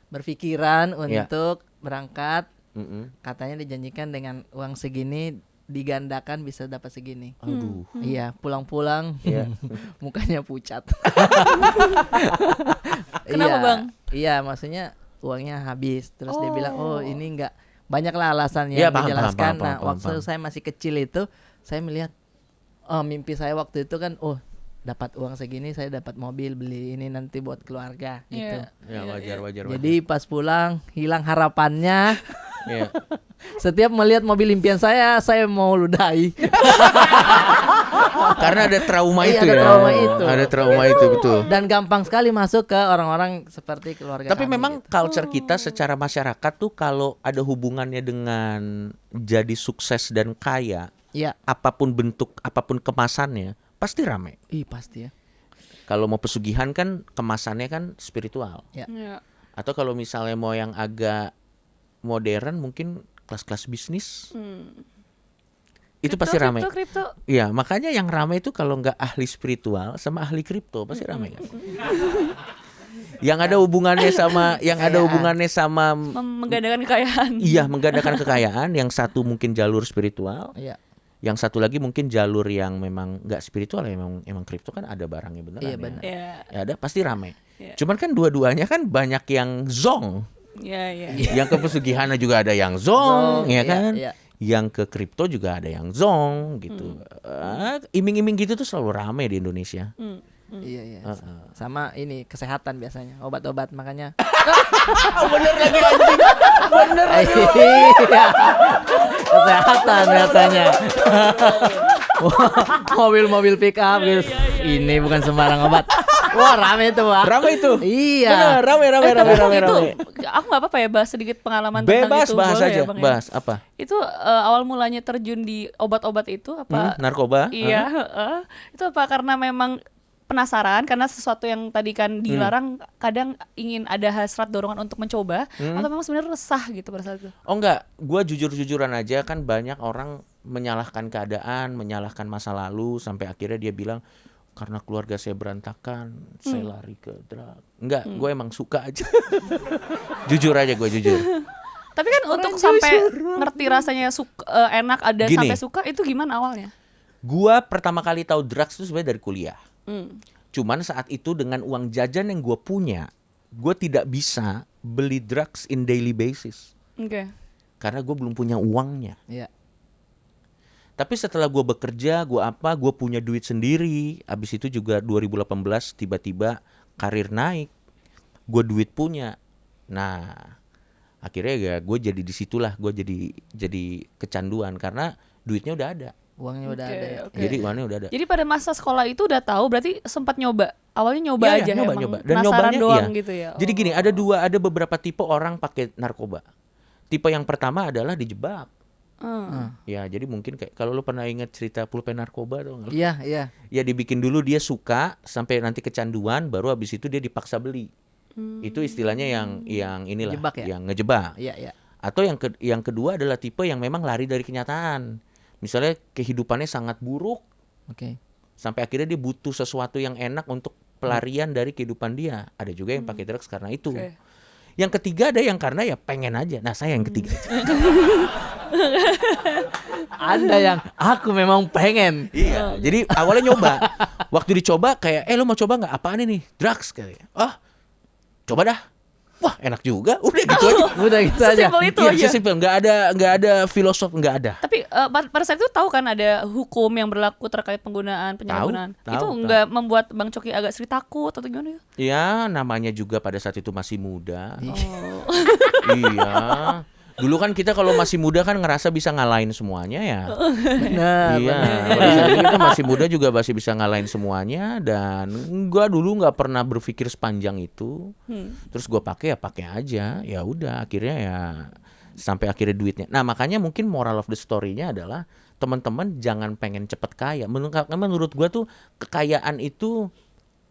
berpikiran Iya. untuk berangkat, Mm-mm. katanya dijanjikan dengan uang segini digandakan bisa dapat segini. Aduh. Iya, pulang-pulang Iya. mukanya pucat. Kenapa, Iya, Bang? Iya, maksudnya uangnya habis. Terus dia bilang, "Oh, ini enggak banyaklah alasan yang Iya, paham, dijelaskan." paham, Nah, paham, waktu paham. saya masih kecil itu, saya melihat mimpi saya waktu itu kan, oh, dapat uang segini saya dapat mobil, beli ini nanti buat keluarga gitu. Iya. Ya wajar. Jadi pas pulang hilang harapannya. Iya. Setiap melihat mobil impian saya mau ludahi. Karena ada trauma Iya, itu ada ya. trauma itu. Ada trauma itu betul. Dan gampang sekali masuk ke orang-orang seperti keluarga Tapi kami memang gitu. culture kita secara masyarakat tuh kalau ada hubungannya dengan jadi sukses dan kaya, Iya. apapun bentuk, apapun kemasannya, pasti rame. Ih, pasti ya. Kalau mau pesugihan kan kemasannya kan spiritual. Iya. Atau kalau misalnya mau yang agak modern mungkin kelas-kelas bisnis. Itu pasti rame. Kripto. Iya, makanya yang rame itu kalau nggak ahli spiritual sama ahli kripto pasti rame kan. Yang ada hubungannya sama Menggandakan kekayaan. iya, menggandakan kekayaan, yang satu mungkin jalur spiritual, Iya. yang satu lagi mungkin jalur yang memang nggak spiritual, emang kripto kan ada barangnya beneran Iya, ya. benar. Iya. Ya ada pasti rame. Iya. Cuman kan dua-duanya kan banyak yang zong. Iya. Yang ke pesugihan juga ada yang zong, ya iya, kan? iya. Yang ke kripto juga ada yang zong gitu. Iming-iming gitu tuh selalu rame di Indonesia. Iya. Sama ini kesehatan biasanya, obat-obat makanya. Bener lagi anjing. Bener. Iya. Kesehatan biasanya. Mobil-mobil pick up gitu. Ini bukan sembarang obat. Wah, rame itu, Pak. Rame itu. Iya. Bener, rame. Itu aku nggak apa-apa ya bahas sedikit pengalaman tentang Bebas itu. bahas Boleh aja. ya, Bang, ya? Bahas apa? Itu awal mulanya terjun di obat-obat itu apa? Narkoba? Iya, itu apa karena memang penasaran karena sesuatu yang tadi kan dilarang kadang ingin ada hasrat dorongan untuk mencoba atau memang sebenarnya resah gitu pada saat itu. Oh enggak, gua jujur-jujuran aja, kan banyak orang menyalahkan keadaan, menyalahkan masa lalu sampai akhirnya dia bilang karena keluarga saya berantakan, saya lari ke drug. Enggak, gue emang suka aja. Jujur aja gue jujur. Tapi kan untuk sampai ngerti rasanya enak ada Gini. sampai suka itu gimana awalnya? Gua pertama kali tahu drugs itu sebenarnya dari kuliah. Cuman saat itu dengan uang jajan yang gue punya, gue tidak bisa beli drugs in daily basis Oke. karena gue belum punya uangnya. Iya. Tapi setelah gue bekerja, gue punya duit sendiri. Abis itu juga 2018 tiba-tiba karir naik, gue duit punya. Nah, akhirnya ya gue jadi disitulah, gue jadi kecanduan karena duitnya udah ada. Uangnya udah Oke, ada ya. oke. Jadi uangnya udah ada. Jadi pada masa sekolah itu udah tahu berarti sempat nyoba. Awalnya nyoba Iya, aja nyoba, emang nyoba. Dan penasaran nyobanya doang iya. gitu ya. Jadi gini, ada beberapa tipe orang pakai narkoba. Tipe yang pertama adalah dijebak. Ya, jadi mungkin kayak kalau lu pernah ingat cerita pulpen narkoba tuh nggak? Iya. Ya dibikin dulu dia suka sampai nanti kecanduan, baru habis itu dia dipaksa beli. Itu istilahnya yang inilah, Jebak ya? yang ngejebak. Iya. Atau yang kedua adalah tipe yang memang lari dari kenyataan. Misalnya kehidupannya sangat buruk Oke. sampai akhirnya dia butuh sesuatu yang enak untuk pelarian dari kehidupan dia. Ada juga yang pakai drugs karena itu. Oke. Yang ketiga ada yang karena ya pengen aja. Nah, saya yang ketiga. Ada yang aku memang pengen. Iya, jadi awalnya nyoba. Waktu dicoba kayak, lo mau coba nggak? Apaan ini? Drugs kayak. Coba dah. Wah, enak juga. Udah gitu aja. Udah gitu aja. Sesimpel itu Iya, aja. sesimpel. Nggak ada filosof, nggak ada. Tapi pada saat itu tahu kan ada hukum yang berlaku terkait penggunaan penyalahgunaan. Tahu, Itu tahu. nggak membuat Bang Coki agak sedikit takut atau gimana ya? Ya, namanya juga pada saat itu masih muda. Iya. Dulu kan kita kalau masih muda kan ngerasa bisa ngalahin semuanya ya. Benar. Iya, pada saat itu kita masih muda juga masih bisa ngalahin semuanya dan gua dulu nggak pernah berpikir sepanjang itu. Terus gua pakai ya pakai aja, ya udah akhirnya ya sampai akhirnya duitnya. Nah makanya mungkin moral of the story-nya adalah teman-teman jangan pengen cepet kaya. Menurut gua tuh kekayaan itu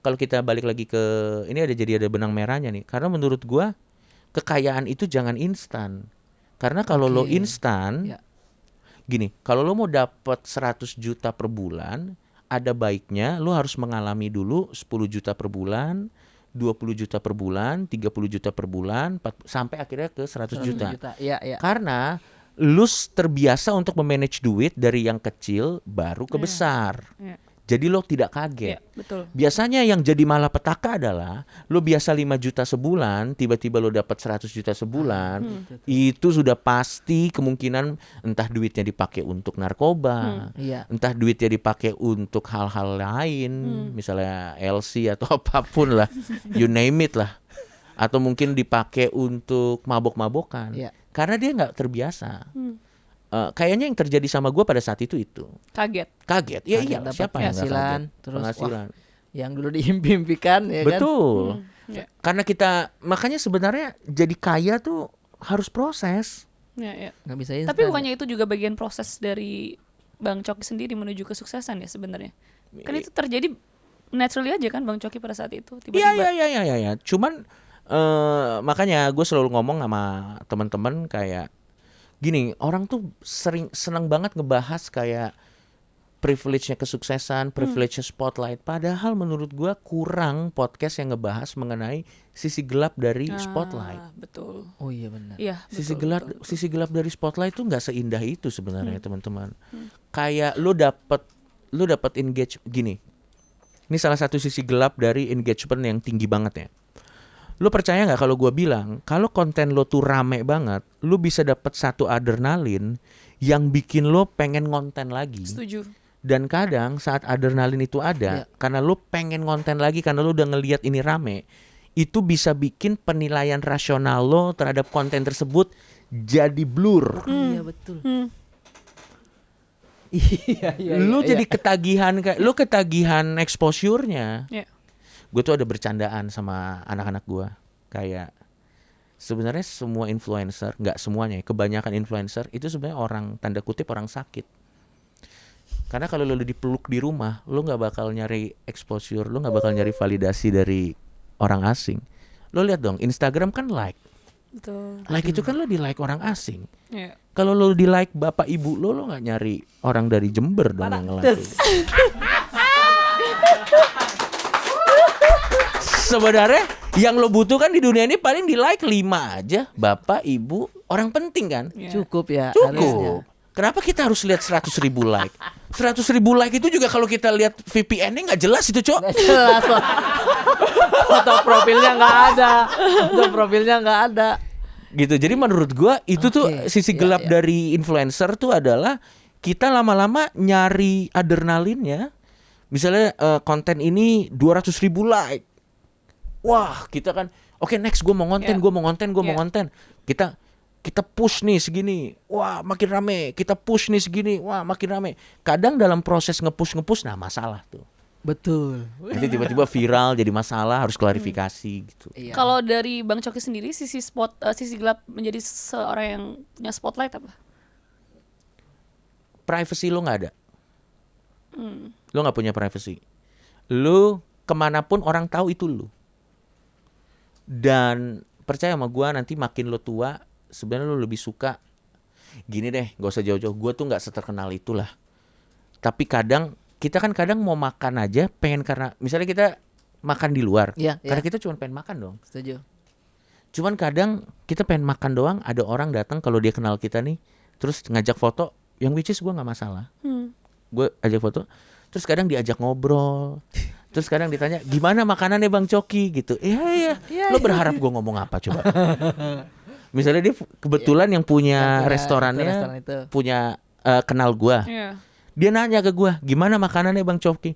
kalau kita balik lagi ke ini ada benang merahnya nih. Karena menurut gua kekayaan itu jangan instan. Karena kalau lo Oke. instan, Ya. gini, kalau lo mau dapat 100 juta per bulan, ada baiknya lo harus mengalami dulu 10 juta per bulan, 20 juta per bulan, 30 juta per bulan, sampai akhirnya ke 100 juta. Iya, iya. Karena lo terbiasa untuk memanage duit dari yang kecil baru ke besar. Iya. Jadi lo tidak kaget. Iya, betul. Biasanya yang jadi malapetaka adalah lo biasa 5 juta sebulan, tiba-tiba lo dapat 100 juta sebulan. Itu sudah pasti kemungkinan entah duitnya dipakai untuk narkoba, Iya. entah duitnya dipakai untuk hal-hal lain, misalnya LC atau apapun lah, you name it lah. Atau mungkin dipakai untuk mabok-mabokan. Iya. Karena dia nggak terbiasa. Kayaknya yang terjadi sama gue pada saat itu. Kaget. Kaget. Ya Kaget iya, dapat siapa yang nggak penghasilan, kaget? terus, Penghasilan. Yang dulu diimpi-impikan ya kan. Betul. Ya. Karena kita makanya sebenarnya jadi kaya tuh harus proses. Ya, ya. Nggak bisa instan. Tapi bukannya itu juga bagian proses dari Bang Coki sendiri menuju kesuksesan ya sebenarnya? Kan itu terjadi naturally aja kan Bang Coki pada saat itu Iya tiba-tiba. iya. Cuman makanya gue selalu ngomong sama teman-teman kayak gini, orang tuh senang banget ngebahas kayak privilege-nya kesuksesan, privilege-nya spotlight. Padahal menurut gua kurang podcast yang ngebahas mengenai sisi gelap dari spotlight. Betul. Oh iya benar. Iya, Sisi betul, gelap betul. sisi gelap dari spotlight tuh nggak seindah itu sebenarnya teman-teman. Kayak lu dapat engage gini. Ini salah satu sisi gelap dari engagement yang tinggi banget ya. Lu percaya nggak kalau gua bilang kalau konten lo tuh rame banget, lu bisa dapat satu adrenalin yang bikin lo pengen ngonten lagi. Setuju. Dan kadang saat adrenalin itu ada, karena lo pengen ngonten lagi karena lo udah ngelihat ini rame, itu bisa bikin penilaian rasional lo terhadap konten tersebut jadi blur. Iya betul. Lu jadi ketagihan lu ketagihan exposure-nya. Iya. Gue tuh ada bercandaan sama anak-anak gue kayak sebenarnya semua influencer, nggak semuanya ya, kebanyakan influencer itu sebenarnya orang tanda kutip orang sakit. Karena kalau lo dipeluk di rumah, lo nggak bakal nyari exposure, lo nggak bakal nyari validasi dari orang asing. Lo lihat dong, Instagram kan like Betul. itu kan lo di like orang asing. Iya. Kalau lo di like bapak ibu lo nggak nyari orang dari Jember dong yang nge-like. Sebenarnya yang lo butuhkan di dunia ini paling di like 5 aja, bapak, ibu, orang penting kan? Iya. Cukup ya. harusnya. Cukup. Kenapa kita harus lihat 100.000 like? 100.000 like itu juga kalau kita lihat VPN-nya nggak jelas itu, Cok. Nggak jelas. Wak. Foto profilnya nggak ada. Foto profilnya nggak ada. Gitu. Jadi menurut gua itu tuh Oke. sisi Iya, gelap iya. dari influencer tuh adalah kita lama-lama nyari adrenalinnya. Misalnya konten ini 200.000 like. Wah, kita kan oke, next gue mau ngonten, Yeah. gue mau ngonten. Yeah. Kita push nih segini. Wah, makin rame. Kita push nih segini. Wah, makin rame. Kadang dalam proses nge-push nah masalah tuh. Betul. Nanti tiba-tiba viral jadi masalah, harus klarifikasi gitu. Iya. Kalau dari Bang Coki sendiri sisi gelap menjadi seorang yang punya spotlight apa? Privacy lo nggak ada. Lo nggak punya privacy. Lo kemanapun orang tahu itu lo. Dan percaya sama gue, nanti makin lo tua, sebenarnya lo lebih suka gini deh, gak usah jauh-jauh. Gue tuh nggak seterkenal itulah. Tapi kadang kita kan kadang mau makan aja, pengen karena misalnya kita makan di luar, Iya, karena iya. kita cuma pengen makan dong. Setuju. Cuman kadang kita pengen makan doang, ada orang datang kalau dia kenal kita nih, terus ngajak foto, yang which is gue nggak masalah. Gue ajak foto, terus kadang diajak ngobrol, terus kadang ditanya gimana makanannya Bang Coki gitu. Iya. Lo berharap gue ngomong apa coba? Misalnya dia kebetulan yang punya Yang punya restorannya, itu, restoran itu. punya kenal gue. Iya. Dia nanya ke gue, gimana makanannya Bang Coki?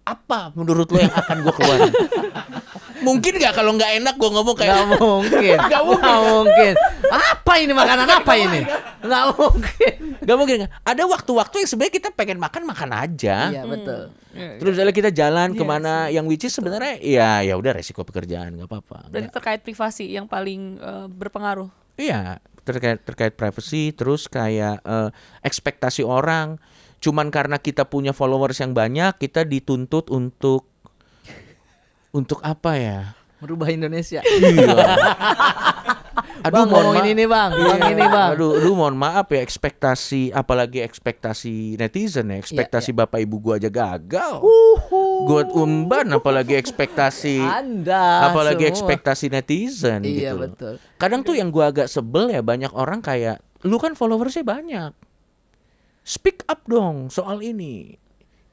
Apa menurut lo yang akan gue keluarin? Mungkin nggak kalau nggak enak gue ngomong kayak Nggak mungkin. Nggak mungkin. Nggak mungkin. Apa ini makanan apa ini? Nggak mungkin. nggak mungkin. Ada waktu-waktu yang sebenarnya kita pengen makan aja. Iya betul. Terus misalnya kita jalan Iya kemana, yang which is sebenarnya ya udah resiko pekerjaan nggak apa-apa. Berarti terkait privasi yang paling berpengaruh. Iya, terkait privacy, terus kayak ekspektasi orang. Cuman karena kita punya followers yang banyak, kita dituntut untuk apa ya? Merubah Indonesia. Iya. Bang, ngomongin ini bang. Bang ini bang. Aduh, mohon maaf ya, ekspektasi, apalagi ekspektasi netizen ya, ekspektasi bapak ibu gua aja gagal. Gua umban, apalagi ekspektasi, Anda apalagi semua. ekspektasi netizen Iya gitu. betul. Kadang tuh yang gua agak sebel ya, banyak orang kayak, lu kan followersnya banyak, speak up dong soal ini.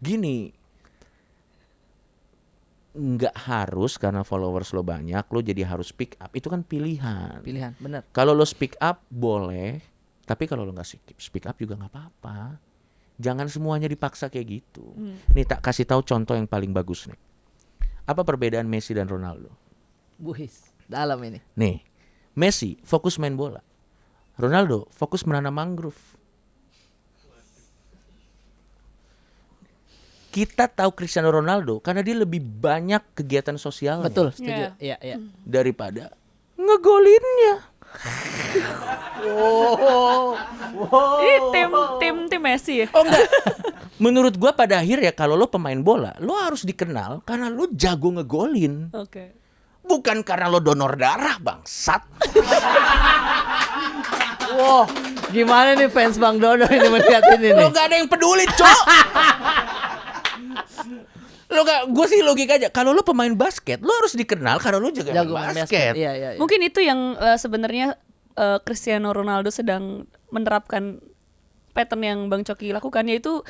Gini, nggak harus karena followers lo banyak lo jadi harus speak up, itu kan pilihan. Pilihan benar. Kalau lo speak up boleh, tapi kalau lo nggak speak up juga nggak apa-apa. Jangan semuanya dipaksa kayak gitu. Nih tak kasih tahu contoh yang paling bagus nih. Apa perbedaan Messi dan Ronaldo? Buhis. Dalam ini. Nih, Messi fokus main bola, Ronaldo fokus menanam mangrove. Kita tahu Cristiano Ronaldo karena dia lebih banyak kegiatan sosialnya Betul, setuju. Iya, iya. daripada ngegolinnya. Ini tim Messi ya. Oh enggak. Menurut gua pada akhir ya, kalau lo pemain bola, lo harus dikenal karena lo jago ngegolin. Oke. Bukan karena lo donor darah, bangsat. Wow, gimana nih fans Bang Dodo ini melihat ini Lo nih? gak ada yang peduli, Cok. Lo gak, gue sih logika aja. Kalau lo pemain basket, lo harus dikenal karena lo juga Jago main main basket. Iya, iya, iya. Mungkin itu yang sebenarnya Cristiano Ronaldo sedang menerapkan pattern yang Bang Coki lakukan, yaitu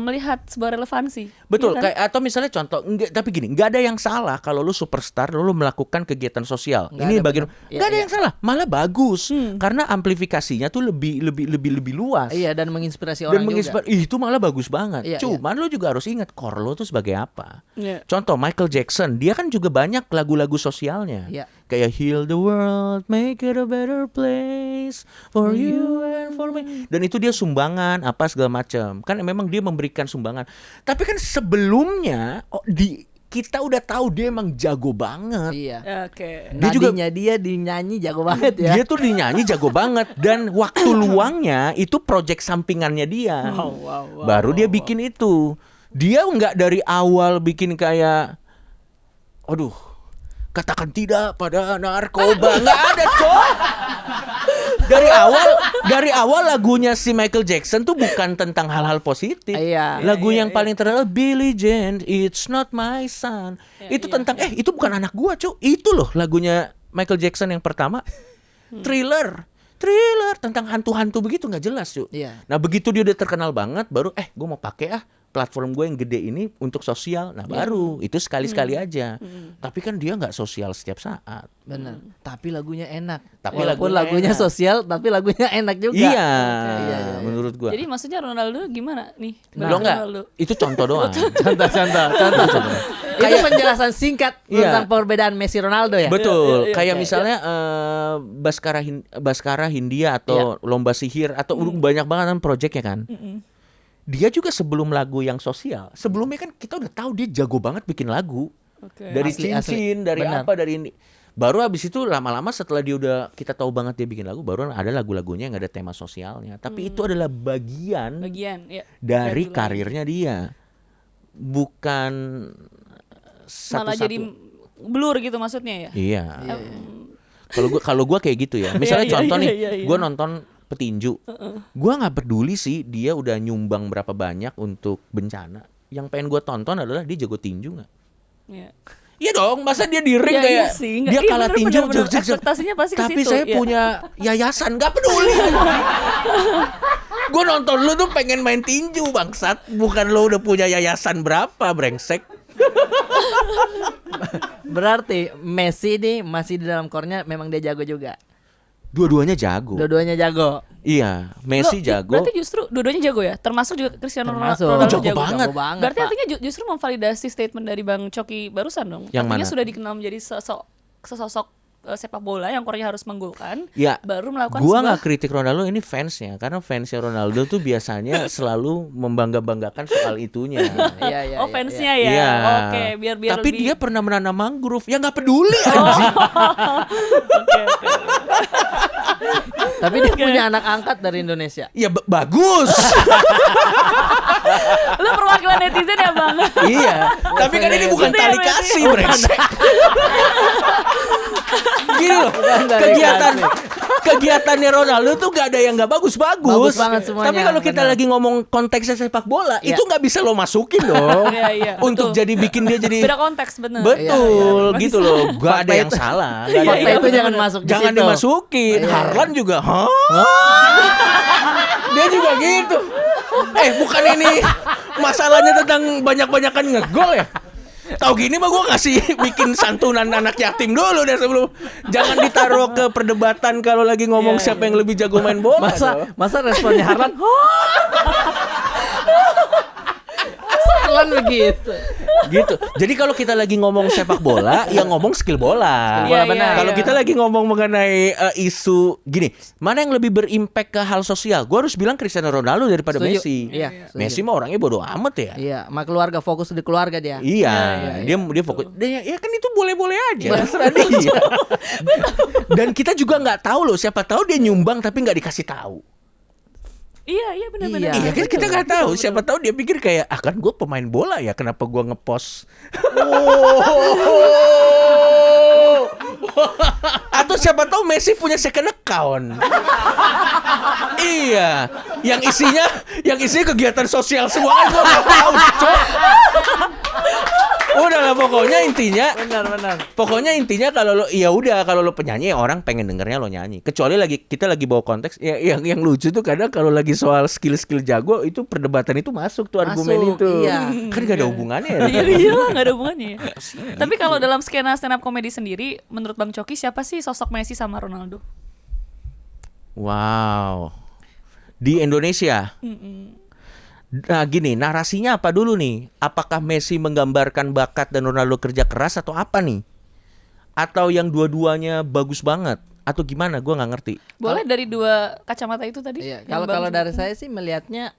melihat sebuah relevansi. Betul, Iya kan? kayak atau misalnya contoh, enggak, tapi gini, nggak ada yang salah kalau lu superstar, lu melakukan kegiatan sosial. Nggak Ini ada, bagian, benar. nggak ada Iya, yang salah, malah bagus, karena amplifikasinya tuh lebih luas. Iya, dan menginspirasi Dan orang juga. menginspirasi, itu malah bagus banget. Iya, Cuman lu juga harus ingat core lu tuh sebagai apa. Iya. Contoh Michael Jackson, dia kan juga banyak lagu-lagu sosialnya. Iya. Kayak Heal the World, Make it a better place for you and for me. Dan itu dia sumbangan apa segala macam. Kan memang dia memberikan sumbangan. Tapi kan sebelumnya kita udah tahu dia emang jago banget. Iya. Oke. Dia juga- Nadinya dia dinyanyi jago banget ya. Dia tuh dinyanyi jago banget, dan waktu luangnya itu project sampingannya dia. Baru dia bikin itu. Dia nggak dari awal bikin kayak, aduh, katakan tidak pada narkoba. Nggak ada, Cok. Dari awal lagunya si Michael Jackson tuh bukan tentang hal-hal positif. Iya. Lagu yang paling terkenal Billie Jean, It's Not My Son. Itu tentang itu bukan anak gua, Cuk. Itu loh lagunya Michael Jackson yang pertama. Thriller tentang hantu-hantu begitu, nggak jelas, Cuk. Iya. Nah, begitu dia udah terkenal banget, baru gua mau pakai platform gue yang gede ini untuk sosial. Nah, baru itu sekali-sekali aja. Tapi kan dia nggak sosial setiap saat. Benar. Tapi lagunya enak. Tapi Walaupun lagunya lagunya enak. sosial, tapi lagunya enak juga. Iya, Iya. menurut gua. Jadi maksudnya Ronaldo gimana nih? Lo nggak? Ronaldo. Itu contoh doang. Contoh. Itu penjelasan singkat Iya. tentang perbedaan Messi Ronaldo ya. Betul. Iya, Kayak iya. misalnya Baskara Hindia atau Lomba Sihir atau banyak banget kan project ya kan. Dia juga sebelum lagu yang sosial, sebelumnya kan kita udah tahu dia jago banget bikin lagu. Oke. Dari Asli, cincin, dari Benar. apa, dari ini. Baru habis itu lama-lama setelah dia udah kita tahu banget dia bikin lagu, baru ada lagu-lagunya yang ada tema sosialnya. Tapi itu adalah bagian Ya. dari Bagian karirnya dia. Bukan malah satu-satu. jadi blur gitu maksudnya ya. Iya. Kalau gua kayak gitu ya. Misalnya Iya, contoh nih, iya. gua nonton petinju. Gua nggak peduli sih dia udah nyumbang berapa banyak untuk bencana. Yang pengen gua tonton adalah dia jago tinju nggak? Iya. Iya dong, masa dia di ring Iya, kayak iya sih. Nggak, dia iya kalah bener, tinju. bener. Ekspektasinya pasti ke Tapi situ, saya iya. punya yayasan, nggak peduli. Gua nonton lu tuh pengen main tinju bangsat, bukan lu udah punya yayasan berapa brengsek. Berarti Messi nih masih di dalam core-nya memang dia jago juga. Dua-duanya jago. Dua-duanya jago. Iya, Messi jago. Berarti justru dua-duanya jago ya, termasuk juga Cristiano Termasuk. Ronaldo Jago banget. Jago banget. Berarti Pak. artinya justru memvalidasi statement dari Bang Coki barusan dong. Yang Artinya mana? sudah dikenal menjadi sesosok sepak bola yang Korea harus menggolkan, Ya, baru melakukan gua sebuah nggak kritik Ronaldo, ini fansnya, karena fansnya Ronaldo tuh biasanya selalu membangga-banggakan soal itunya. Iya, iya. oh iya, fansnya iya. ya. Iya. Oke, biar Tapi lebih. dia pernah menanam mangrove, ya nggak peduli anjing. Oke, oke. Tapi dia punya anak angkat dari Indonesia. Ya bagus. Lu perwakilan netizen ya Bang? Iya, tapi kan ini bukan Gitu ya, tali berarti. kasih, brengsek. Gini loh, Bukan tali kegiatannya Ronaldo tuh gak ada yang gak bagus-bagus. Bagus banget semuanya, Tapi kalau kita benar. lagi ngomong konteksnya sepak bola, Iya. itu nggak bisa lo masukin dong. Iya, iya, Untuk betul. jadi bikin dia jadi Beda konteks bener. betul Iya, iya. gitu loh. Gak ada Fakta yang itu- salah. Gak ada Iya, Fakta yang- iya, itu benar, jangan benar. masuk di Jangan situ. dimasukin. Iya. Harlan juga, dia juga gitu. Bukan ini masalahnya tentang banyak-banyakan ngegol ya. Tahu gini mah gue ngasih bikin santunan anak yatim dulu deh sebelum. Jangan ditaruh ke perdebatan kalau lagi ngomong Iya, siapa yang lebih jago main bola. dong. Masa responnya Harlan? Harlan begitu. Gitu. Jadi kalau kita lagi ngomong sepak bola, ya ngomong skill bola. Iya, benar. iya, Kalau iya. kita lagi ngomong mengenai isu gini, mana yang lebih berimpact ke hal sosial? Gue harus bilang Cristiano Ronaldo daripada Setuju. Messi. Iya, setuju. Messi mah orangnya bodoh amat ya. Iya, sama keluarga, fokus di keluarga dia. Iya, iya, dia fokus. Ya kan itu boleh-boleh aja. Terserah dia. Dan kita juga nggak tahu loh, siapa tahu dia nyumbang tapi nggak dikasih tahu. Iya, benar-benar. Iya, Iya kan betul, kita nggak tahu. Siapa tahu dia pikir kayak kan gue pemain bola ya, kenapa gue ngepost? Atau siapa tahu Messi punya second account. Iya, yang isinya kegiatan sosial semua kan gue nggak tahu, Cok. Udah lah pokoknya intinya kalau lo penyanyi orang pengen dengernya lo nyanyi. Kecuali kita lagi bawa konteks ya, yang lucu tuh kadang kalau lagi soal skill jago itu perdebatan itu masuk tuh argumen Masuk, itu. iya. Kan gak ada hubungannya ya. Iya lah, nggak ada hubungannya. Tapi kalau dalam skena stand up comedy sendiri, menurut Bang Coki siapa sih sosok Messi sama Ronaldo? Wow. Di Indonesia. Nah gini, narasinya apa dulu nih? Apakah Messi menggambarkan bakat dan Ronaldo kerja keras atau apa nih? Atau yang dua-duanya bagus banget? Atau gimana? Gue nggak ngerti. Boleh dari dua kacamata itu tadi? Iya, yang kalau Bang- dari saya sih melihatnya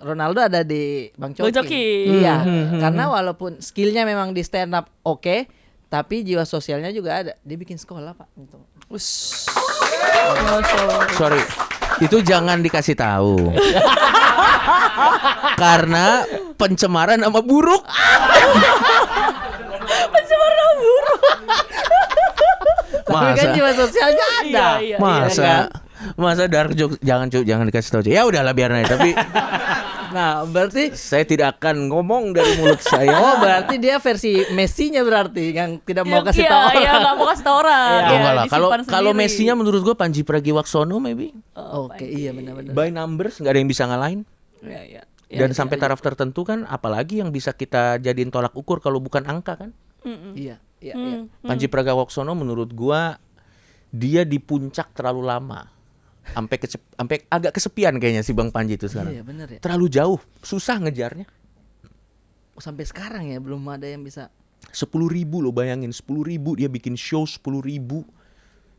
Ronaldo ada di Bang Coki. Bang Coki. Iya, karena walaupun skillnya memang di stand up oke, tapi jiwa sosialnya juga ada. Dia bikin sekolah, Pak. Gitu. Ush. Masya Allah. Sorry, itu jangan dikasih tahu. Karena pencemaran nama buruk. Tapi kan jiwa sosialnya ada. Iya, Masa dark joke jangan dikasih tahu. Ya udahlah biar aja. Tapi Nah, berarti saya tidak akan ngomong dari mulut saya. oh berarti dia versi Messi-nya berarti yang tidak mau kasih tahu Iya, orang. nggak mau kasih tahu orang. Iya. Oh, enggak lah. Kalau disimpan kalau sendiri. Messi-nya menurut gue Panji Pragiwaksono maybe. Oke, iya benar-benar. By numbers nggak ada yang bisa ngalahin. Iya, iya. Dan sampai taraf tertentu kan apalagi yang bisa kita jadiin tolak ukur kalau bukan angka kan. Iya, iya, iya. Panji Pragiwaksono menurut gua dia di puncak terlalu lama. Sampai agak kesepian kayaknya si Bang Panji itu sekarang. Iya, benar ya. Terlalu jauh, susah ngejarnya. Sampai sekarang ya belum ada yang bisa. 10.000 lo bayangin, 10.000 dia bikin show 10.000.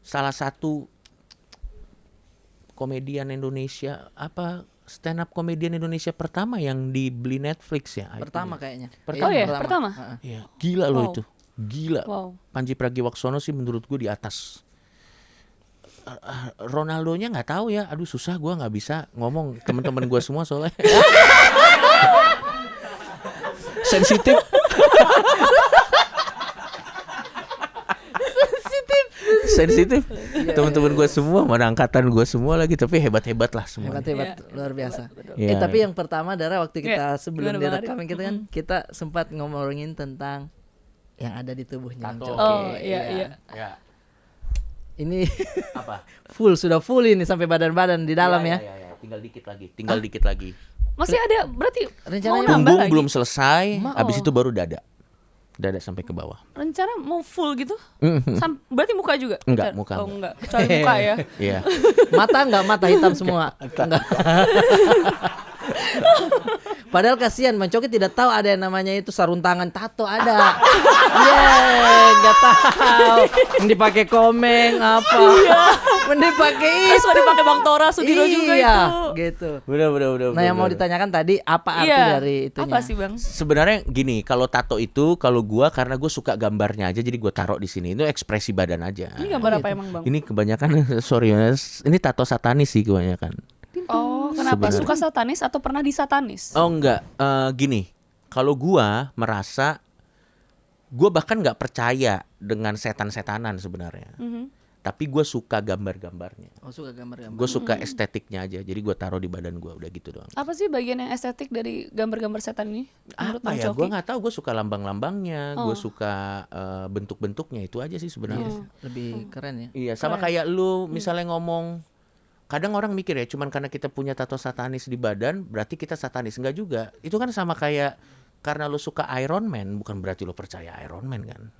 Salah satu komedian Indonesia stand up komedian Indonesia pertama yang dibeli Netflix ya. Pertama kayaknya. Oh ya, pertama. Heeh. Iya, gila loh Wow. itu. Gila. Wow. Panji Pragiwaksono sih menurut gue di atas. Ronaldonya nggak tahu ya. Aduh susah, gue nggak bisa ngomong teman-teman gue semua soalnya. Sensitif. Sensitif. Teman-teman gue semua, mana angkatan gue semua lagi, tapi hebat-hebat lah semua. Hebat-hebat, Iya. luar biasa. Iya. Tapi yang pertama adalah waktu kita Iya, sebelum gimana, Bang direkam Arif? kita kan kita sempat ngomongin tentang yang ada di tubuhnya Bang Tato. Coki. Oh, iya, iya. Ya. Ini Apa? sudah full ini sampai badan-badan di dalam ya. Tinggal dikit lagi. Masih ada berarti Rencananya mau nambah Punggung lagi? belum selesai, Ma- habis oh. itu baru dada. Dada sampai ke bawah. Rencana mau full gitu? Mhm. Berarti muka juga? Enggak, Rencana- muka Oh, enggak. enggak. Kecuali muka ya. Iya. Mata enggak, mata hitam semua. Enggak. Padahal kasihan Bang Coki tidak tahu ada yang namanya itu sarung tangan tato ada. Enggak tahu. Mending dipakai komeng apa? Mending dipakai Terus itu. ada pakai Bang Tora Sudiro juga Iya, itu. gitu. Benar. Nah, yang mau ditanyakan tadi apa arti Iya. dari itunya? Apa sih, Bang? Sebenarnya gini, kalau tato itu kalau gua karena gue suka gambarnya aja jadi gue taruh di sini. Itu ekspresi badan aja. Ini gambar apa emang, Bang? Ini kebanyakan sorry ya, ini tato satanis sih kebanyakan. Oh, kenapa? Sebenarnya. Suka satanis atau pernah disatanis? Oh enggak, gini. Kalau gua merasa gua bahkan nggak percaya dengan setan-setanan sebenarnya. Mhm. Tapi gue suka gambar-gambarnya. Oh, suka gambar-gambar. Gue suka estetiknya aja. Jadi gue taruh di badan gue udah gitu doang. Apa sih bagian yang estetik dari gambar-gambar setan ini? Menurut Apa Bang ya? Coki? Gue nggak tahu. Gue suka lambang-lambangnya. Gue Oh. suka bentuk-bentuknya. Itu aja sih sebenarnya. Lebih keren ya. Iya, sama kayak lu misalnya ngomong. Kadang orang mikir ya, cuman karena kita punya tato satanis di badan, berarti kita satanis. Enggak juga. Itu kan sama kayak karena lu suka Iron Man, bukan berarti lu percaya Iron Man kan?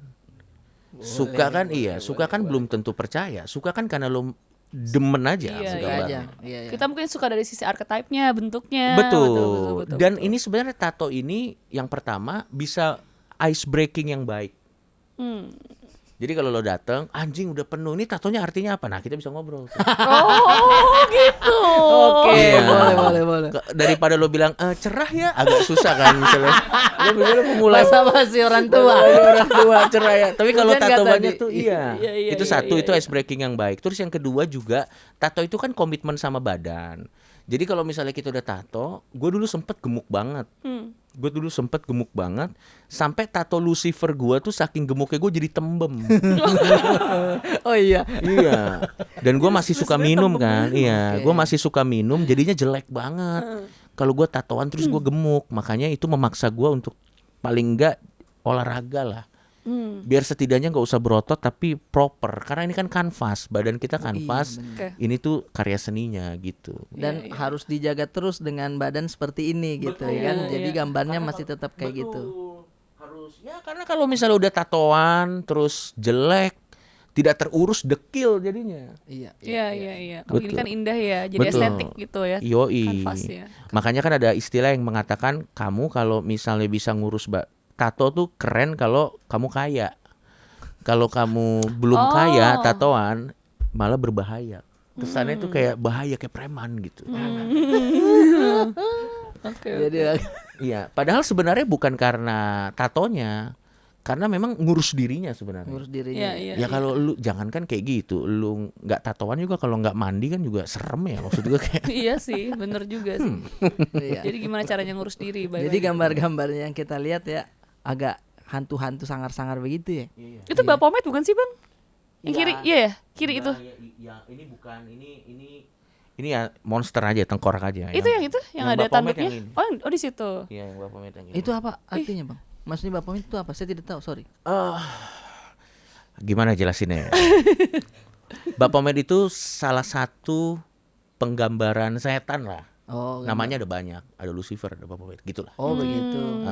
Suka kan suka kan belum tentu percaya. Suka kan karena lu demen aja Iya, sama iya. gambarnya. Iya. Kita mungkin suka dari sisi archetype-nya, bentuknya. Betul. Dan betul. ini sebenarnya tato ini yang pertama bisa ice breaking yang baik. Hmm. Jadi kalau lo dateng, anjing udah penuh. Ini tatonya artinya apa? Nah, kita bisa ngobrol. Oh, gitu. Oke, Iya. boleh. Daripada lo bilang cerah ya, agak susah kan misalnya. Lo misalnya memulai Basa-basi orang tua. orang tua cerah ya. Tapi kalau Hujan tato nggak banyak tadi? tuh Iya, itu iya, satu iya, itu ice breaking yang baik. Terus yang kedua juga tato itu kan komitmen sama badan. Jadi kalau misalnya kita udah tato, gue dulu sempet gemuk banget. Sampai tato Lucifer gue tuh saking gemuknya gue jadi tembem. Oh iya. Iya. Dan gue masih suka minum kan. Iya. Oke. Gue masih suka minum. Jadinya jelek banget. Kalau gue tatoan terus gue gemuk. Makanya itu memaksa gue untuk paling enggak olahraga lah. Biar setidaknya nggak usah berotot tapi proper. Karena ini kan kanvas. Badan kita kanvas. Oke. Ini tuh karya seninya gitu. Dan harus dijaga terus dengan badan seperti ini gitu ya kan. Jadi gambarnya masih tetap kayak gitu. Harus ya karena kalau misalnya udah tatoan terus jelek, tidak terurus, dekil jadinya. Iya. Iya. Kalau ini Betul. kan indah ya, jadi Betul. estetik gitu ya. Yoi. Kanvas ya. Makanya kan ada istilah yang mengatakan kamu kalau misalnya bisa ngurus tato tuh keren kalau kamu kaya. Kalau kamu belum kaya tatoan malah berbahaya. Kesannya tuh kayak bahaya kayak preman gitu. Oke. Jadi Iya, padahal sebenarnya bukan karena tatonya, karena memang ngurus dirinya sebenarnya. ngurus dirinya. Iya. Ya kalau lu jangankan kayak gitu, lu nggak tatoan juga kalau nggak mandi kan juga serem ya maksud gue kayak. Iya sih, bener juga sih. Iya. Jadi gimana caranya ngurus diri? Jadi gambar-gambarnya yang kita lihat ya agak hantu-hantu sangar-sangar begitu ya. itu Baphomet bukan sih, Bang? Yang Iya. kiri, iya ya, kiri itu. Ya, ini bukan ini ya monster aja, tengkorak aja. Itu yang ada Baphomet tanduknya. yang ini. Oh, di situ. Iya, yang Baphomet yang ini. Itu apa artinya, Bang? Maksudnya Baphomet itu apa? Saya tidak tahu, sorry. Gimana jelasinnya? Baphomet itu salah satu penggambaran setan lah. Oh, Namanya ada banyak, ada Lucifer, ada Baphomet, gitulah. Oh, begitu.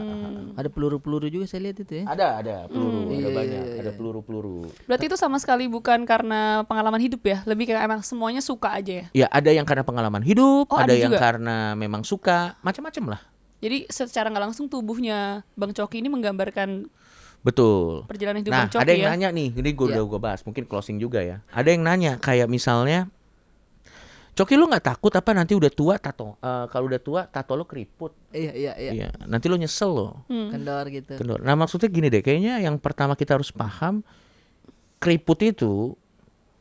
Ada peluru-peluru juga saya lihat itu ya. Ada peluru, ada banyak, ada peluru-peluru. Berarti itu sama sekali bukan karena pengalaman hidup ya, lebih kayak emang semuanya suka aja ya. Ya, ada yang karena pengalaman hidup, Oh, ada ada yang juga? karena memang suka, macam-macam lah. Jadi secara nggak langsung tubuhnya Bang Coki ini menggambarkan Betul. perjalanan hidup Nah, Bang Coki ada yang ya. nanya nih, ini Iya. gue bahas, mungkin closing juga ya. Ada yang nanya kayak misalnya, Coki lu nggak takut apa nanti udah tua tato? Kalau udah tua tato lo keriput. Iya. Iya, nanti lo nyesel lo. Kendor gitu. Kendor. Nah maksudnya gini deh, kayaknya yang pertama kita harus paham keriput itu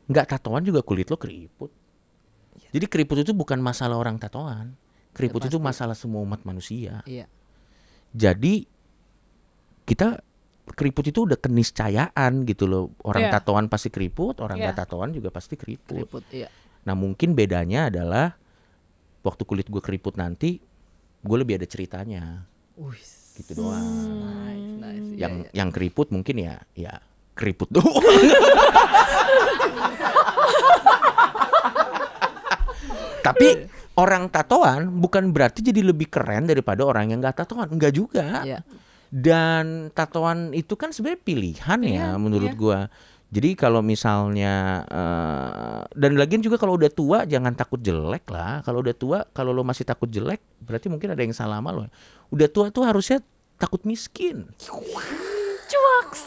nggak tatoan juga kulit lo keriput. Jadi keriput itu bukan masalah orang tatoan, keriput itu masalah semua umat manusia. Iya. Jadi kita keriput itu udah keniscayaan gitu loh. Orang Iya. tatoan pasti keriput, orang nggak Iya. tatoan juga pasti keriput. Keriput, iya. Nah mungkin bedanya adalah waktu kulit gue keriput nanti gue lebih ada ceritanya. Wih. Gitu doang. Nice. Yang keriput mungkin ya keriput doang. Tapi orang tatoan bukan berarti jadi lebih keren daripada orang yang nggak tatoan, enggak juga. Iya. Dan tatoan itu kan sebenarnya pilihan ya Iya, menurut iya. gua. Jadi kalau misalnya dan lagian juga kalau udah tua jangan takut jelek lah. Kalau udah tua, kalau lo masih takut jelek, berarti mungkin ada yang salah sama lo. Udah tua tuh harusnya takut miskin. Cuaks.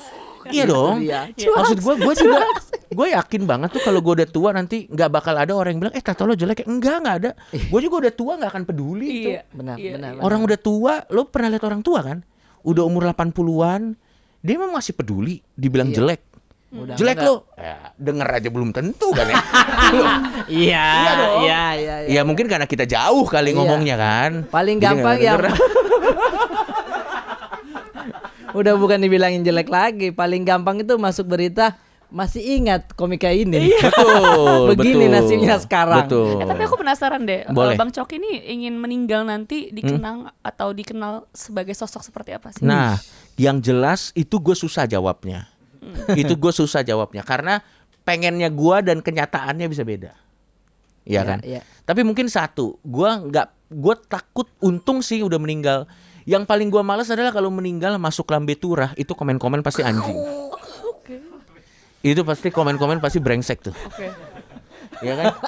Iya dong. Iya. Maksud gue juga, gue yakin banget tuh kalau gue udah tua nanti nggak bakal ada orang yang bilang, tato lo jelek. Nggak ada. Gue juga udah tua nggak akan peduli itu. Iya. Benar, Iya, benar, iya. benar. Orang udah tua, lo pernah lihat orang tua kan? Udah umur 80-an, dia memang masih peduli dibilang Iya. jelek. Udah Jelek enggak. lo. Ya, denger aja belum tentu kan ya. Iya, dong. iya, iya. Ya mungkin karena kita jauh kali Iya. ngomongnya kan. Paling Jadi gampang nggak yang denger. udah bukan dibilangin jelek lagi. Paling gampang itu masuk berita masih ingat komika ini. Betul. Begini betul. nasibnya sekarang. Betul. Tapi aku penasaran deh, Boleh. Bang Coki ini ingin meninggal nanti dikenang atau dikenal sebagai sosok seperti apa sih? Nah, yang jelas itu gue susah jawabnya. Itu gue susah jawabnya karena pengennya gue dan kenyataannya bisa beda. Iya kan? Iya. Tapi mungkin satu, gue takut, untung sih udah meninggal. Yang paling gue malas adalah kalau meninggal masuk lambe turah, itu komen-komen pasti anjing. Oke. Itu pasti komen-komen pasti brengsek tuh. Oke. Ya kan?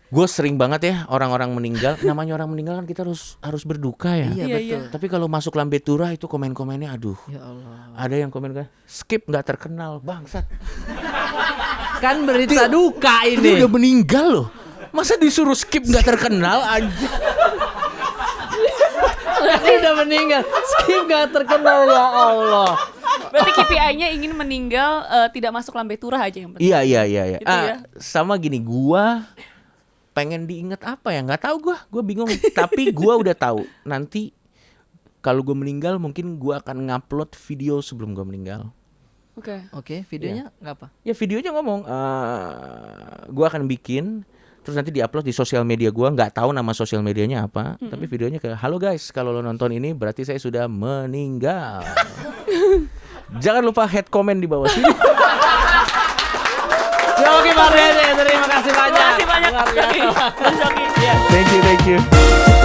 Gue sering banget ya orang-orang meninggal. Namanya orang meninggal kan kita harus berduka ya. Iya, Iya, betul. Tapi kalau masuk lambe turah itu komen-komennya aduh. Ya Allah. Ada yang komen kan, skip nggak terkenal, bangsat. Kan berita duka Ini ini. udah meninggal loh. Masa disuruh skip nggak terkenal aja? Berarti udah meninggal. Skip gak terkenal ya Allah. Berarti KPI-nya ingin meninggal tidak masuk lambe turah aja yang penting. Iya. Gitu ya. Sama gini, gua pengen diingat apa ya? Nggak tahu gua bingung. Tapi gua udah tahu. Nanti kalau gua meninggal mungkin gua akan ngupload video sebelum gua meninggal. Oke. Oke, videonya nggak apa? Ya videonya ngomong, gua akan bikin, terus nanti diupload di sosial media gua. Nggak tahu nama sosial medianya apa, tapi videonya kayak, halo guys, kalau lo nonton ini berarti saya sudah meninggal. Jangan lupa head comment di bawah sini. Oke, Mariana, terima kasih banyak. Terima kasih banyak. Luar biasa. Bang Coki. Thank you.